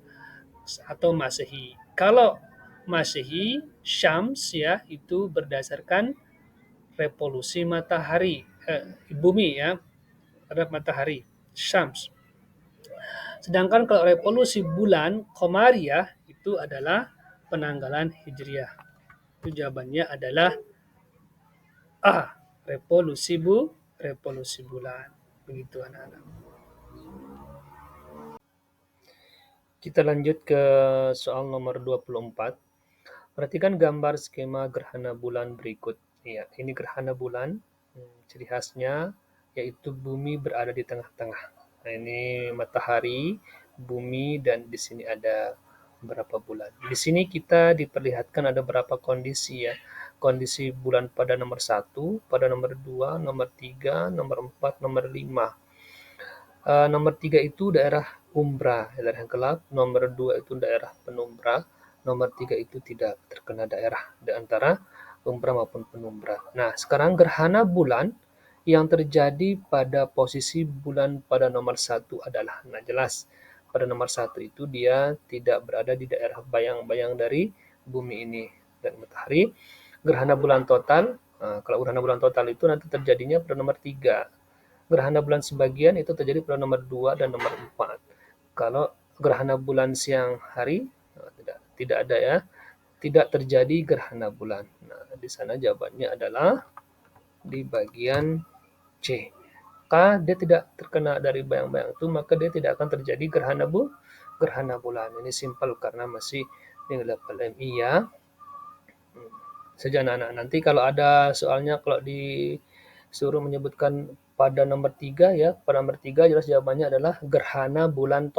Atau Masehi. Kalau Masehi, Syamsiah itu berdasarkan revolusi matahari, bumi ya, terhadap matahari, Syams. Sedangkan kalau revolusi bulan, Qamariyah, itu adalah penanggalan Hijriah. Itu jawabannya adalah A, revolusi bulan. Begitu anak-anak. Kita lanjut ke soal nomor 24. Perhatikan gambar skema gerhana bulan berikut. Ya, ini gerhana bulan. Ciri khasnya yaitu bumi berada di tengah-tengah. Nah, ini matahari, bumi, dan di sini ada berapa bulan. Di sini kita diperlihatkan ada berapa kondisi ya. Kondisi bulan pada nomor 1, pada nomor 2, nomor 3, nomor 4, nomor 5. Nomor 3 itu daerah umbra, daerah yang gelap. Nomor 2 itu daerah penumbra. Nomor 3 itu tidak terkena daerah di antara umbra maupun penumbra. Nah, sekarang gerhana bulan yang terjadi pada posisi bulan pada nomor 1 adalah, nah jelas, pada nomor 1 itu dia tidak berada di daerah bayang-bayang dari bumi ini dan matahari. Gerhana bulan total, kalau gerhana bulan total itu nanti terjadinya pada nomor 3. Gerhana bulan sebagian itu terjadi pada nomor 2 dan nomor 4. Kalau gerhana bulan siang hari, tidak ada ya, tidak terjadi gerhana bulan. Nah, di sana jawabannya adalah di bagian C. Dia tidak terkena dari bayang-bayang itu, maka dia tidak akan terjadi gerhana bulan. Ini simpel karena masih di level MI ya. Saja anak-anak. Nanti kalau ada soalnya kalau disuruh menyebutkan pada nomor 3 ya, pada nomor 3 jelas jawabannya adalah gerhana bulan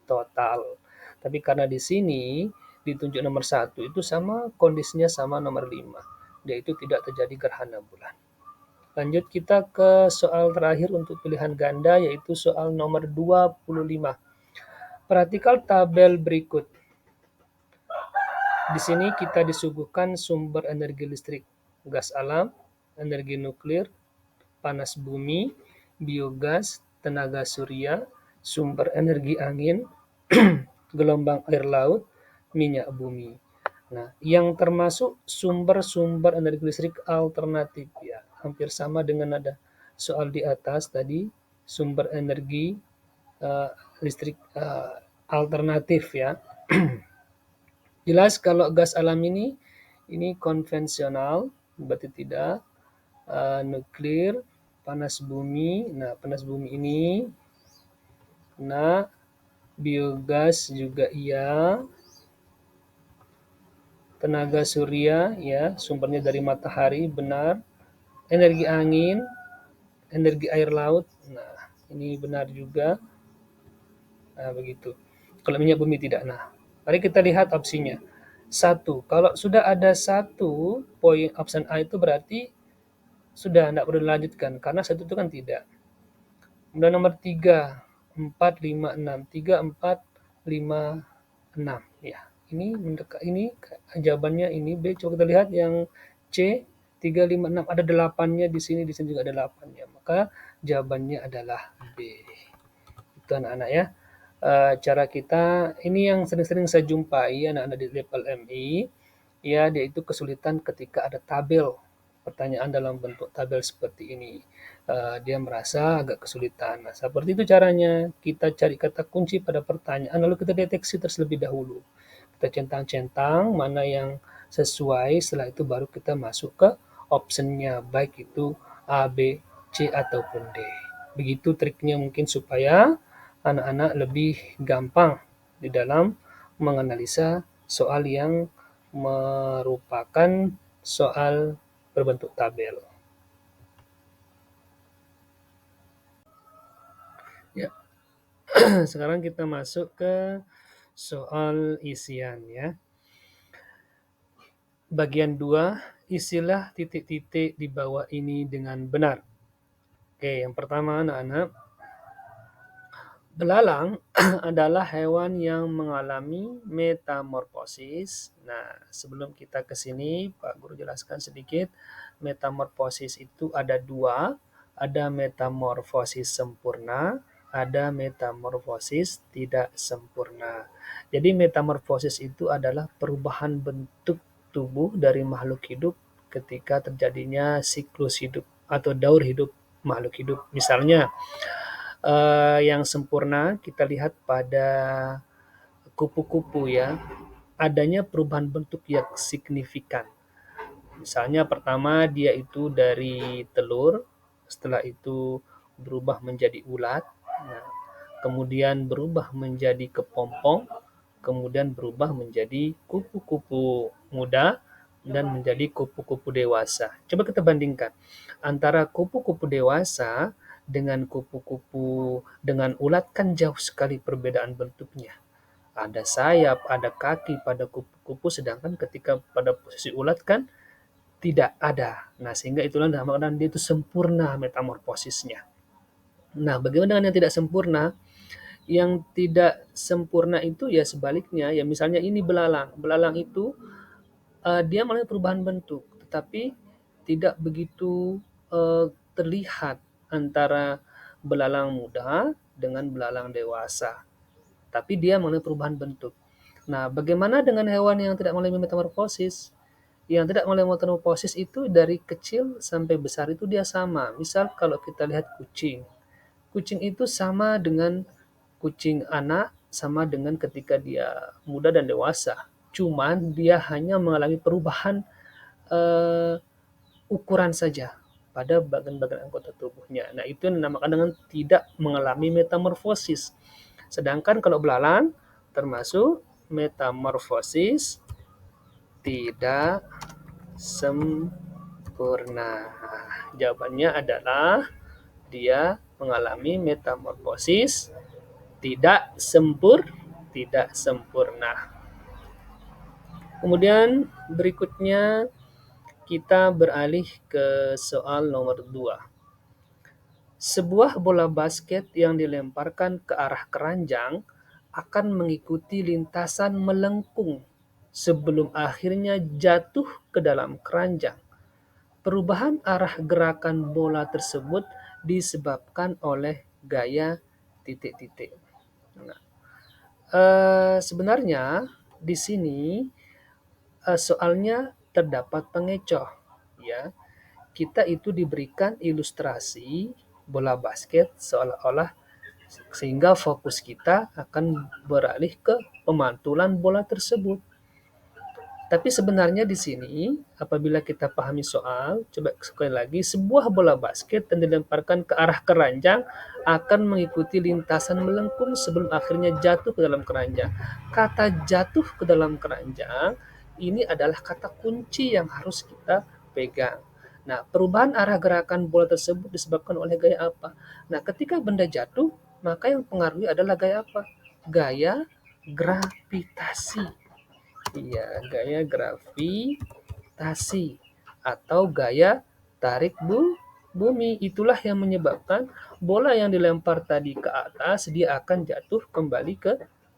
total. Tapi karena di sini ditunjuk nomor 1 itu sama kondisinya sama nomor 5. Dia itu tidak terjadi gerhana bulan. Lanjut kita ke soal terakhir untuk pilihan ganda yaitu soal nomor 25. Perhatikan tabel berikut. Di sini kita disuguhkan sumber energi listrik, gas alam, energi nuklir, panas bumi, biogas, tenaga surya, sumber energi angin, gelombang air laut, minyak bumi. Nah, yang termasuk sumber-sumber energi listrik alternatif ya, hampir sama dengan ada soal di atas tadi, sumber energi listrik alternatif ya. Jelas kalau gas alam ini konvensional, berarti tidak nuklir, panas bumi. Nah, panas bumi ini, nah biogas juga iya, tenaga surya ya, sumbernya dari matahari benar, energi angin, energi air laut. Nah, ini benar juga. Nah, begitu. Kalau minyak bumi tidak. Nah, mari kita lihat opsinya. 1. Kalau sudah ada 1 poin option A itu berarti sudah tidak perlu dilanjutkan karena 1 itu kan tidak. Kemudian nomor 3, 4, 5, 6. 3, 4, 5, 6. Ya, ini jawabannya ini B. Coba kita lihat yang C, 3, 5, 6. Ada 8-nya di sini juga ada 8-nya. Maka Jawabannya adalah B. Itu anak-anak ya. Cara kita, ini yang sering-sering saya jumpai anak-anak di level MI, ya dia itu kesulitan ketika ada tabel pertanyaan dalam bentuk tabel seperti ini. Dia merasa agak kesulitan. Nah, seperti itu caranya. Kita cari kata kunci pada pertanyaan, lalu kita deteksi terlebih dahulu. Kita centang-centang mana yang sesuai, setelah itu baru kita masuk ke optionnya, baik itu A, B, C, ataupun D. Begitu triknya mungkin supaya anak-anak lebih gampang di dalam menganalisa soal yang merupakan soal berbentuk tabel. Ya, sekarang kita masuk ke soal isian ya. Bagian 2, isilah titik-titik di bawah ini dengan benar. Oke, yang pertama anak-anak, belalang adalah hewan yang mengalami metamorfosis. Nah, sebelum kita ke sini, Pak Guru jelaskan sedikit. Metamorfosis itu ada dua, ada metamorfosis sempurna, ada metamorfosis tidak sempurna. Jadi metamorfosis itu adalah perubahan bentuk tubuh dari makhluk hidup ketika terjadinya siklus hidup atau daur hidup makhluk hidup. Misalnya, yang sempurna kita lihat pada kupu-kupu ya, adanya perubahan bentuk yang signifikan. Misalnya pertama dia itu dari telur, setelah itu berubah menjadi ulat, nah, kemudian berubah menjadi kepompong, kemudian berubah menjadi kupu-kupu muda, dan menjadi kupu-kupu dewasa. Coba kita bandingkan antara kupu-kupu dewasa dengan kupu-kupu dengan ulat, kan jauh sekali perbedaan bentuknya. Ada sayap, ada kaki pada kupu-kupu, sedangkan ketika pada posisi ulat kan tidak ada. Nah, sehingga itulah dinamakan dia itu sempurna metamorfosisnya. Nah, bagaimana dengan yang tidak sempurna? Yang tidak sempurna itu ya sebaliknya, ya misalnya ini belalang. Belalang itu dia mengalami perubahan bentuk, tetapi tidak begitu terlihat antara belalang muda dengan belalang dewasa. Tapi dia mengalami perubahan bentuk. Nah, bagaimana dengan hewan yang tidak mengalami metamorfosis? Yang tidak mengalami metamorfosis itu dari kecil sampai besar itu dia sama. Misal kalau kita lihat kucing. Kucing itu sama dengan kucing anak, sama dengan ketika dia muda dan dewasa. Cuman dia hanya mengalami perubahan eh, ukuran saja pada bagian-bagian anggota tubuhnya. Nah, itu yang dinamakan dengan tidak mengalami metamorfosis. Sedangkan kalau belalang termasuk metamorfosis tidak sempurna. Jawabannya adalah dia mengalami metamorfosis tidak sempurna. Kemudian berikutnya kita beralih ke soal nomor 2. Sebuah bola basket yang dilemparkan ke arah keranjang akan mengikuti lintasan melengkung sebelum akhirnya jatuh ke dalam keranjang. Perubahan arah gerakan bola tersebut disebabkan oleh gaya titik-titik. Nah, sebenarnya di sini soalnya terdapat pengecoh, ya. Kita itu diberikan ilustrasi bola basket seolah-olah sehingga fokus kita akan beralih ke pemantulan bola tersebut. Tapi sebenarnya di sini, apabila kita pahami soal, coba sekali lagi, sebuah bola basket yang dilemparkan ke arah keranjang akan mengikuti lintasan melengkung sebelum akhirnya jatuh ke dalam keranjang. Kata jatuh ke dalam keranjang, ini adalah kata kunci yang harus kita pegang. Nah, perubahan arah gerakan bola tersebut disebabkan oleh gaya apa? Nah, ketika benda jatuh, maka yang pengaruhi adalah gaya apa? Gaya gravitasi. Iya, gaya gravitasi atau gaya tarik bumi. Itulah yang menyebabkan bola yang dilempar tadi ke atas dia akan jatuh kembali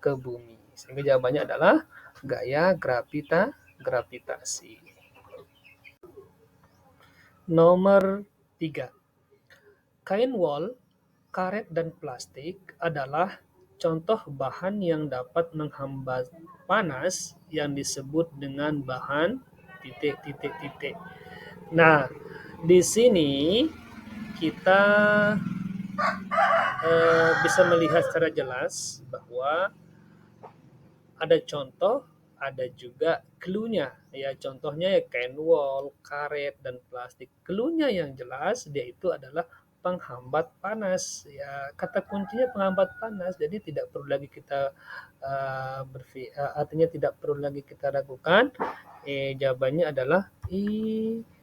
ke bumi. Sehingga jawabannya adalah gaya gravitasi. Nomor 3. kain wol, karet, dan plastik adalah contoh bahan yang dapat menghambat panas yang disebut dengan bahan titik titik titik. Nah, di sini kita bisa melihat secara jelas bahwa ada contoh, ada juga clue-nya. Ya, contohnya ya kain wol, karet, dan plastik. Clue-nya yang jelas dia itu adalah penghambat panas. Ya, kata kuncinya penghambat panas. Jadi tidak perlu lagi kita artinya tidak perlu lagi kita ragukan. Jawabannya adalah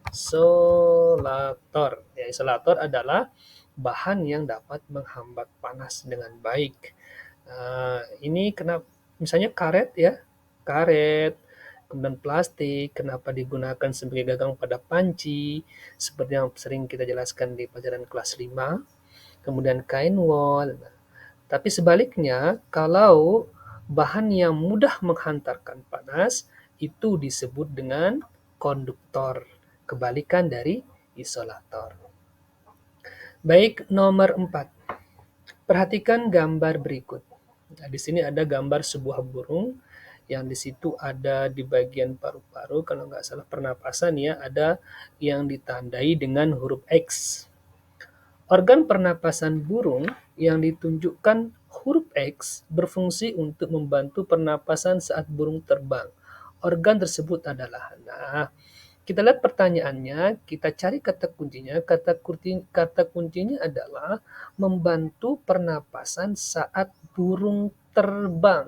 isolator. Ya, isolator adalah bahan yang dapat menghambat panas dengan baik. Ini kenapa misalnya karet ya, karet, kemudian plastik, kenapa digunakan sebagai gagang pada panci, seperti yang sering kita jelaskan di pelajaran kelas 5, kemudian kain wol. Tapi sebaliknya, kalau bahan yang mudah menghantarkan panas, itu disebut dengan konduktor, kebalikan dari isolator. Baik, nomor 4. Perhatikan gambar berikut. Nah, di sini ada gambar sebuah burung yang di situ ada di bagian paru-paru, kalau nggak salah pernapasan ya, ada yang ditandai dengan huruf X. Organ pernapasan burung yang ditunjukkan huruf X berfungsi untuk membantu pernapasan saat burung terbang. Organ tersebut adalah, nah, kita lihat pertanyaannya, kita cari kata kuncinya. Kata kuncinya adalah membantu pernapasan saat burung terbang.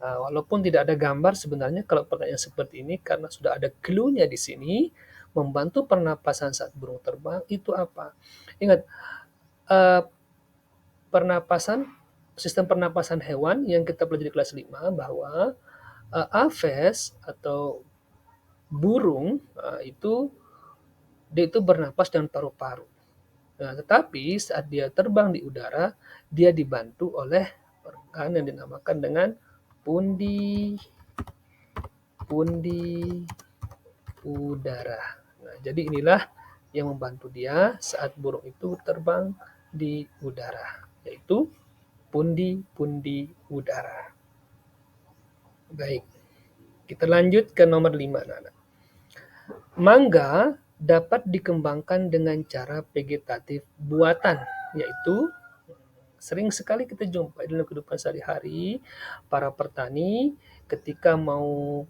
Walaupun tidak ada gambar sebenarnya kalau pertanyaan seperti ini karena sudah ada clue-nya di sini, membantu pernapasan saat burung terbang itu apa? Ingat, uh, sistem pernapasan hewan yang kita pelajari di kelas 5 bahwa aves atau burung dia itu bernapas dengan paru-paru. Nah, tetapi saat dia terbang di udara, dia dibantu oleh organ yang dinamakan dengan pundi udara. Nah, jadi inilah yang membantu dia saat burung itu terbang di udara, yaitu pundi udara. Baik, kita lanjut ke nomor 5, anak-anak. Mangga dapat dikembangkan dengan cara vegetatif buatan, yaitu sering sekali kita jumpa dalam kehidupan sehari-hari para petani ketika mau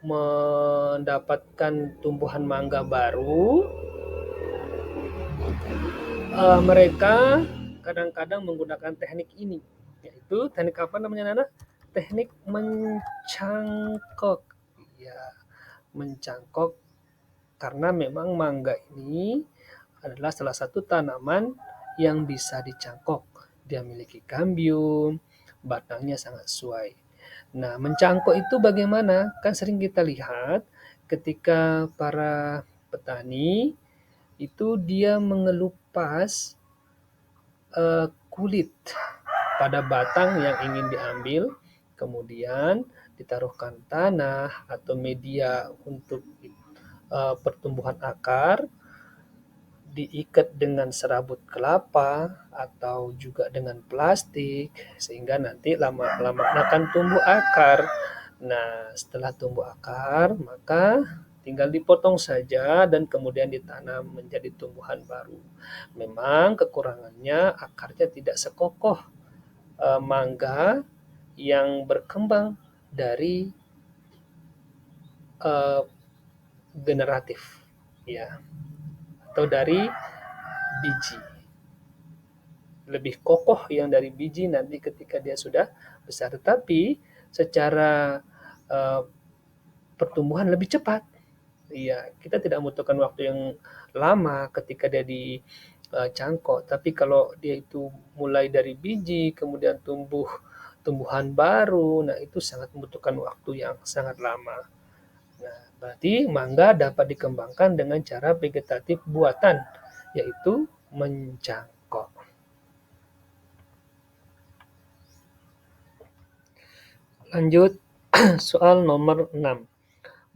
mendapatkan tumbuhan mangga baru, mereka kadang-kadang menggunakan teknik ini, yaitu teknik apa namanya, Nana? Teknik mencangkok. Ya, mencangkok karena memang mangga ini adalah salah satu tanaman yang bisa dicangkok. Dia memiliki kambium, batangnya sangat sesuai. Nah, mencangkok itu bagaimana? Kan sering kita lihat ketika para petani itu dia mengelupas kulit pada batang yang ingin diambil, kemudian ditaruhkan tanah atau media untuk pertumbuhan akar, diikat dengan serabut kelapa atau juga dengan plastik sehingga nanti lama-lama akan tumbuh akar. Nah, setelah tumbuh akar, maka tinggal dipotong saja dan kemudian ditanam menjadi tumbuhan baru. Memang kekurangannya akarnya tidak sekokoh mangga yang berkembang dari generatif, ya, atau dari biji. Lebih kokoh yang dari biji nanti ketika dia sudah besar, tetapi secara pertumbuhan lebih cepat. Iya, kita tidak membutuhkan waktu yang lama ketika dia dicangkok, tapi kalau dia itu mulai dari biji kemudian tumbuhan baru, nah itu sangat membutuhkan waktu yang sangat lama. Nah, berarti mangga dapat dikembangkan dengan cara vegetatif buatan, yaitu mencangkok. Lanjut, soal nomor 6.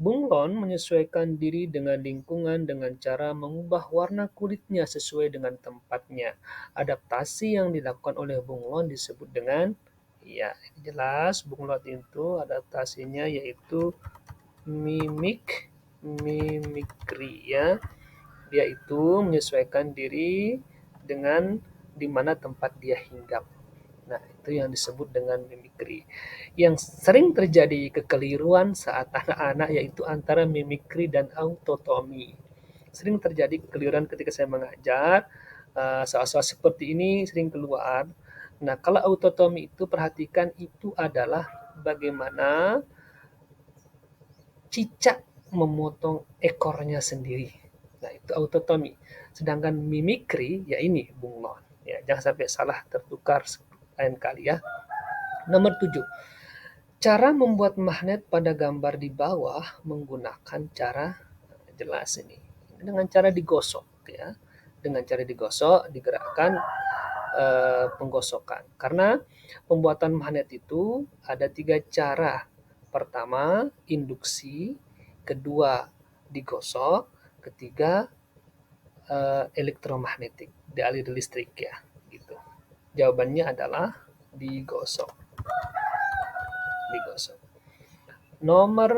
Bunglon menyesuaikan diri dengan lingkungan dengan cara mengubah warna kulitnya sesuai dengan tempatnya. Adaptasi yang dilakukan oleh bunglon disebut dengan, ya ini jelas, bunglon itu adaptasinya yaitu mimikri ya. Dia itu menyesuaikan diri dengan di mana tempat dia hinggap. Nah, itu yang disebut dengan mimikri. Yang sering terjadi kekeliruan saat anak-anak yaitu antara mimikri dan autotomi. Sering terjadi kekeliruan ketika saya mengajar, soal-soal seperti ini sering keluar. Nah, kalau autotomi itu perhatikan itu adalah bagaimana cicak memotong ekornya sendiri. Nah, itu autotomi. Sedangkan mimikri, ya ini bunglon. Ya, jangan sampai salah tertukar lain kali ya. Nomor 7. Cara membuat magnet pada gambar di bawah menggunakan cara jelas ini. Dengan cara digosok ya. Dengan cara digosok, digerakkan penggosokan. Karena pembuatan magnet itu ada 3 cara. Pertama, induksi, kedua, digosok, ketiga, elektromagnetik, dialiri listrik ya, gitu. Jawabannya adalah digosok. Digosok. Nomor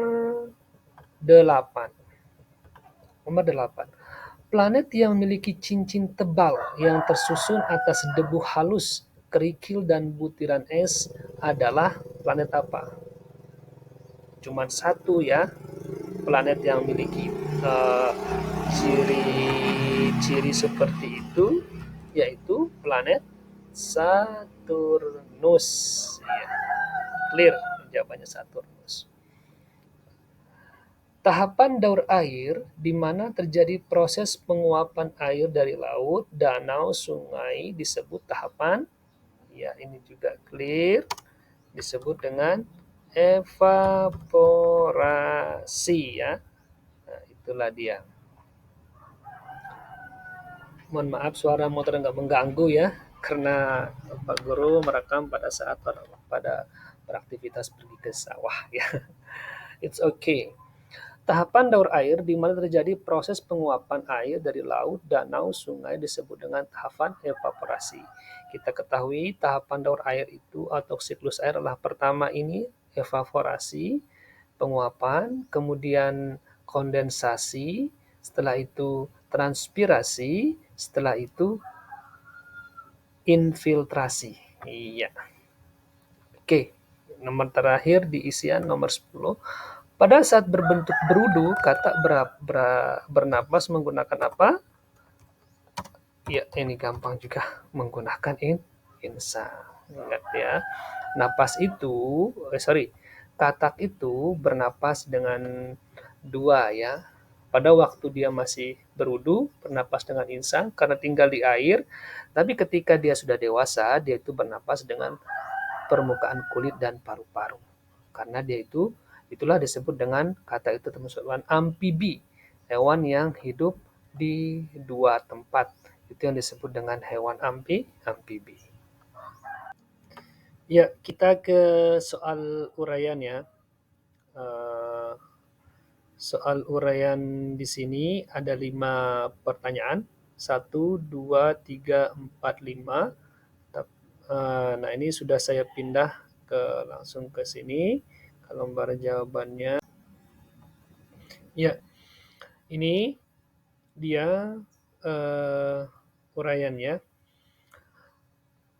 8. Nomor 8. Planet yang memiliki cincin tebal yang tersusun atas debu halus, kerikil, dan butiran es adalah planet apa? Cuma satu ya, planet yang memiliki ciri-ciri seperti itu, yaitu planet Saturnus. Ya, clear jawabannya Saturnus. Tahapan daur air di mana terjadi proses penguapan air dari laut, danau, sungai disebut tahapan, ya ini juga clear, disebut dengan evaporasi ya. Nah, itulah dia. Mohon maaf suara motor nggak mengganggu ya, karena Pak Guru merekam pada saat pada beraktivitas pergi ke sawah ya. It's okay. Tahapan daur air di mana terjadi proses penguapan air dari laut, danau, sungai disebut dengan tahapan evaporasi. Kita ketahui tahapan daur air itu atau siklus air adalah pertama ini evaporasi, penguapan, kemudian kondensasi, setelah itu transpirasi, setelah itu infiltrasi. Iya. Oke, nomor terakhir di isian nomor 10. Pada saat berbentuk berudu, katak bernapas menggunakan apa? Ya, ini gampang juga, menggunakan insang. Ingat ya, napas itu, katak itu bernapas dengan dua ya. Pada waktu dia masih berudu, bernapas dengan insang karena tinggal di air, tapi ketika dia sudah dewasa, dia itu bernapas dengan permukaan kulit dan paru-paru. Karena itulah disebut dengan kata itu termasuk hewan amfibi, hewan yang hidup di dua tempat. Itu yang disebut dengan hewan amfibi. Ya, kita ke soal uraian ya. Soal uraian di sini ada 5 pertanyaan. 1, 2, 3, 4, 5. Nah, ini sudah saya pindah langsung ke sini. Lembar jawabannya. Ya, ini dia uraiannya.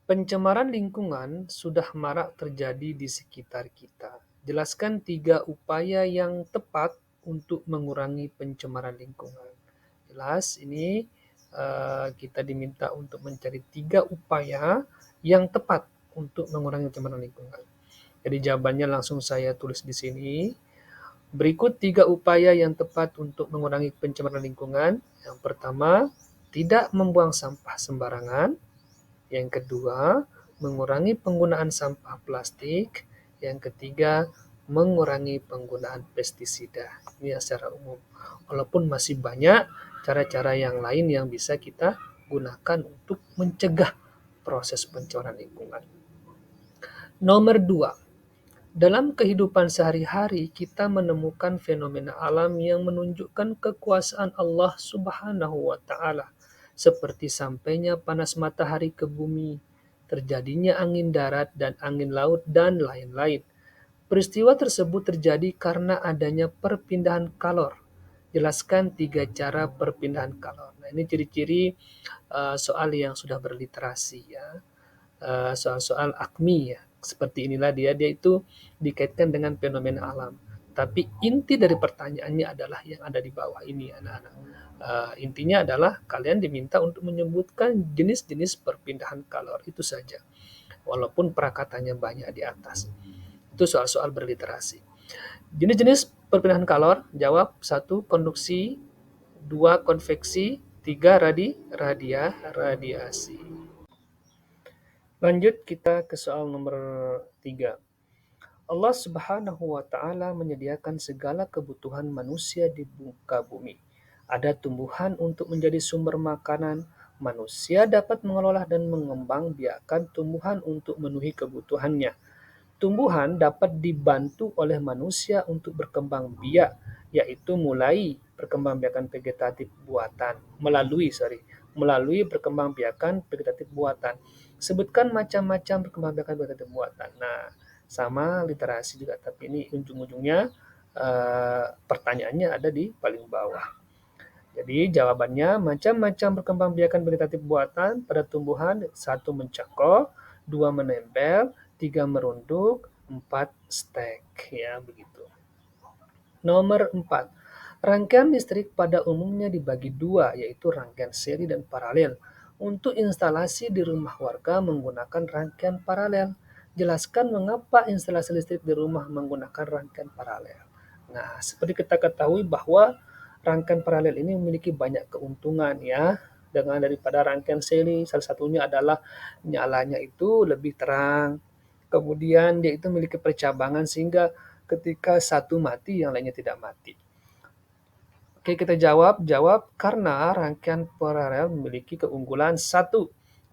Pencemaran lingkungan sudah marak terjadi di sekitar kita. Jelaskan 3 upaya yang tepat untuk mengurangi pencemaran lingkungan. Jelas, ini kita diminta untuk mencari 3 upaya yang tepat untuk mengurangi pencemaran lingkungan. Jadi jawabannya langsung saya tulis di sini. Berikut 3 upaya yang tepat untuk mengurangi pencemaran lingkungan. Yang pertama, tidak membuang sampah sembarangan. Yang kedua, mengurangi penggunaan sampah plastik. Yang ketiga, mengurangi penggunaan pestisida. Ini secara umum. Walaupun masih banyak cara-cara yang lain yang bisa kita gunakan untuk mencegah proses pencemaran lingkungan. Nomor 2, Dalam kehidupan sehari-hari, kita menemukan fenomena alam yang menunjukkan kekuasaan Allah Subhanahu wa Ta'ala, seperti sampainya panas matahari ke bumi, terjadinya angin darat dan angin laut, dan lain-lain. Peristiwa tersebut terjadi karena adanya perpindahan kalor. Jelaskan 3 cara perpindahan kalor. Nah, ini ciri-ciri soal yang sudah berliterasi ya. Soal-soal akmi ya. Seperti inilah dia itu dikaitkan dengan fenomena alam. Tapi inti dari pertanyaannya adalah yang ada di bawah ini anak-anak. Intinya adalah kalian diminta untuk menyebutkan jenis-jenis perpindahan kalor itu saja. Walaupun perakatannya banyak di atas. Itu soal-soal berliterasi. Jenis-jenis perpindahan kalor, jawab 1 konduksi, 2 konveksi, 3 radiasi. Lanjut kita ke soal nomor 3. Allah Subhanahu wa Ta'ala menyediakan segala kebutuhan manusia di muka bumi. Ada tumbuhan untuk menjadi sumber makanan. Manusia dapat mengelola dan mengembangbiakkan tumbuhan untuk memenuhi kebutuhannya. Tumbuhan dapat dibantu oleh manusia untuk berkembang biak, yaitu perkembangbiakan vegetatif buatan, melalui perkembangbiakan vegetatif buatan. Sebutkan macam-macam perkembangbiakan vegetatif buatan. Nah, sama literasi juga, tapi ini ujung-ujungnya pertanyaannya ada di paling bawah. Jadi jawabannya macam-macam perkembangbiakan vegetatif buatan pada tumbuhan, 1 mencekok, 2 menempel, 3 merunduk, 4 stek ya begitu. Nomor 4. Rangkaian listrik pada umumnya dibagi 2 yaitu rangkaian seri dan paralel. Untuk instalasi di rumah warga menggunakan rangkaian paralel. Jelaskan mengapa instalasi listrik di rumah menggunakan rangkaian paralel. Nah, seperti kita ketahui bahwa rangkaian paralel ini memiliki banyak keuntungan ya. Dengan daripada rangkaian seri, salah satunya adalah nyalanya itu lebih terang. Kemudian dia itu memiliki percabangan sehingga ketika satu mati yang lainnya tidak mati. Oke, kita jawab karena rangkaian paralel memiliki keunggulan 1,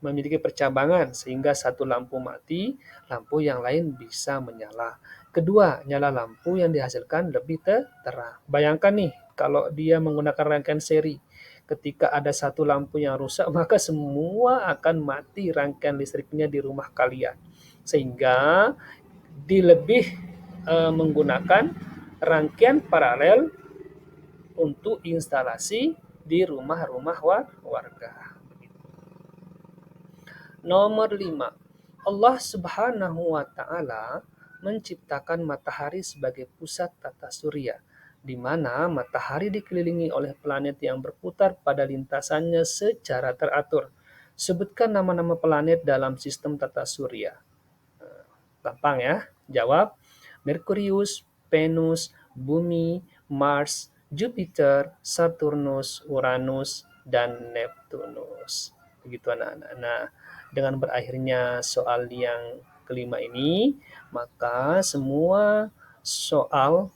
memiliki percabangan sehingga satu lampu mati, lampu yang lain bisa menyala. Kedua, nyala lampu yang dihasilkan lebih terang. Bayangkan nih, kalau dia menggunakan rangkaian seri, ketika ada satu lampu yang rusak, maka semua akan mati rangkaian listriknya di rumah kalian. Sehingga menggunakan rangkaian paralel untuk instalasi di rumah-rumah warga. Nomor 5. Allah Subhanahu wa Ta'ala menciptakan matahari sebagai pusat tata surya, di mana matahari dikelilingi oleh planet yang berputar pada lintasannya secara teratur. Sebutkan nama-nama planet dalam sistem tata surya. Gampang ya. Jawab: Merkurius, Venus, Bumi, Mars, Jupiter, Saturnus, Uranus, dan Neptunus. Begitu anak-anak. Nah, dengan berakhirnya soal yang kelima ini, maka semua soal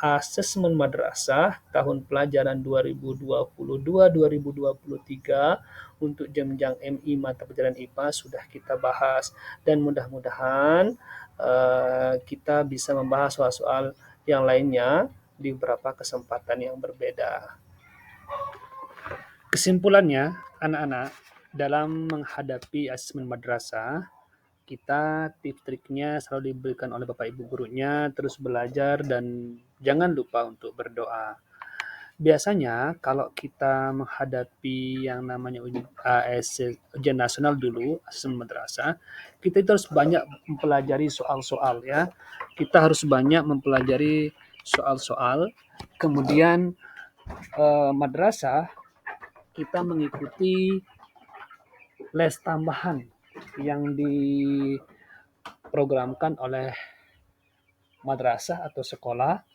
asesmen madrasah tahun pelajaran 2022-2023 untuk jenjang MI mata pelajaran IPA sudah kita bahas, dan mudah-mudahan kita bisa membahas soal-soal yang lainnya di beberapa kesempatan yang berbeda. Kesimpulannya, anak-anak, dalam menghadapi asesmen madrasah, kita tips triknya selalu diberikan oleh Bapak Ibu gurunya, terus belajar dan jangan lupa untuk berdoa. Biasanya kalau kita menghadapi yang namanya ujian nasional dulu, asesmen madrasah, kita itu harus banyak mempelajari soal-soal ya. Kita harus banyak mempelajari soal-soal. Kemudian madrasah kita mengikuti les tambahan yang diprogramkan oleh madrasah atau sekolah.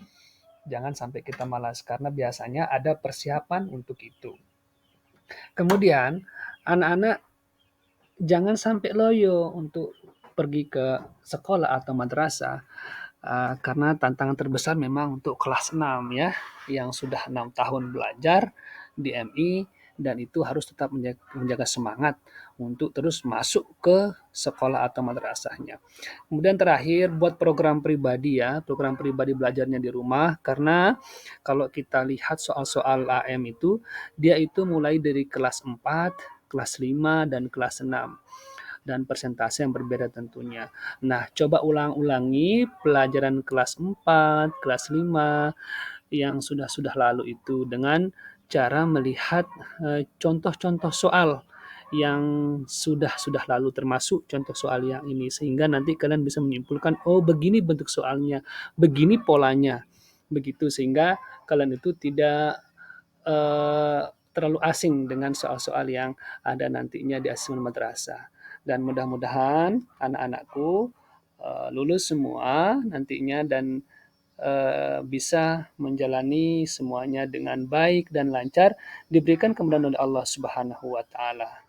Jangan sampai kita malas karena biasanya ada persiapan untuk itu. Kemudian anak-anak jangan sampai loyo untuk pergi ke sekolah atau madrasah karena tantangan terbesar memang untuk kelas 6 ya, yang sudah 6 tahun belajar di MI, dan itu harus tetap menjaga semangat untuk terus masuk ke sekolah atau madrasahnya. Kemudian terakhir buat program pribadi ya, program pribadi belajarnya di rumah karena kalau kita lihat soal-soal AM itu dia itu mulai dari kelas 4, kelas 5 dan kelas 6 dan persentase yang berbeda tentunya. Nah, coba ulang-ulangi pelajaran kelas 4, kelas 5 yang sudah-sudah lalu itu dengan cara melihat contoh-contoh soal yang sudah-sudah lalu termasuk contoh soal yang ini sehingga nanti kalian bisa menyimpulkan oh begini bentuk soalnya, begini polanya. Begitu sehingga kalian itu tidak terlalu asing dengan soal-soal yang ada nantinya di asesmen madrasah. Dan mudah-mudahan anak-anakku lulus semua nantinya dan bisa menjalani semuanya dengan baik dan lancar diberikan kemudahan oleh Allah Subhanahu wa taala.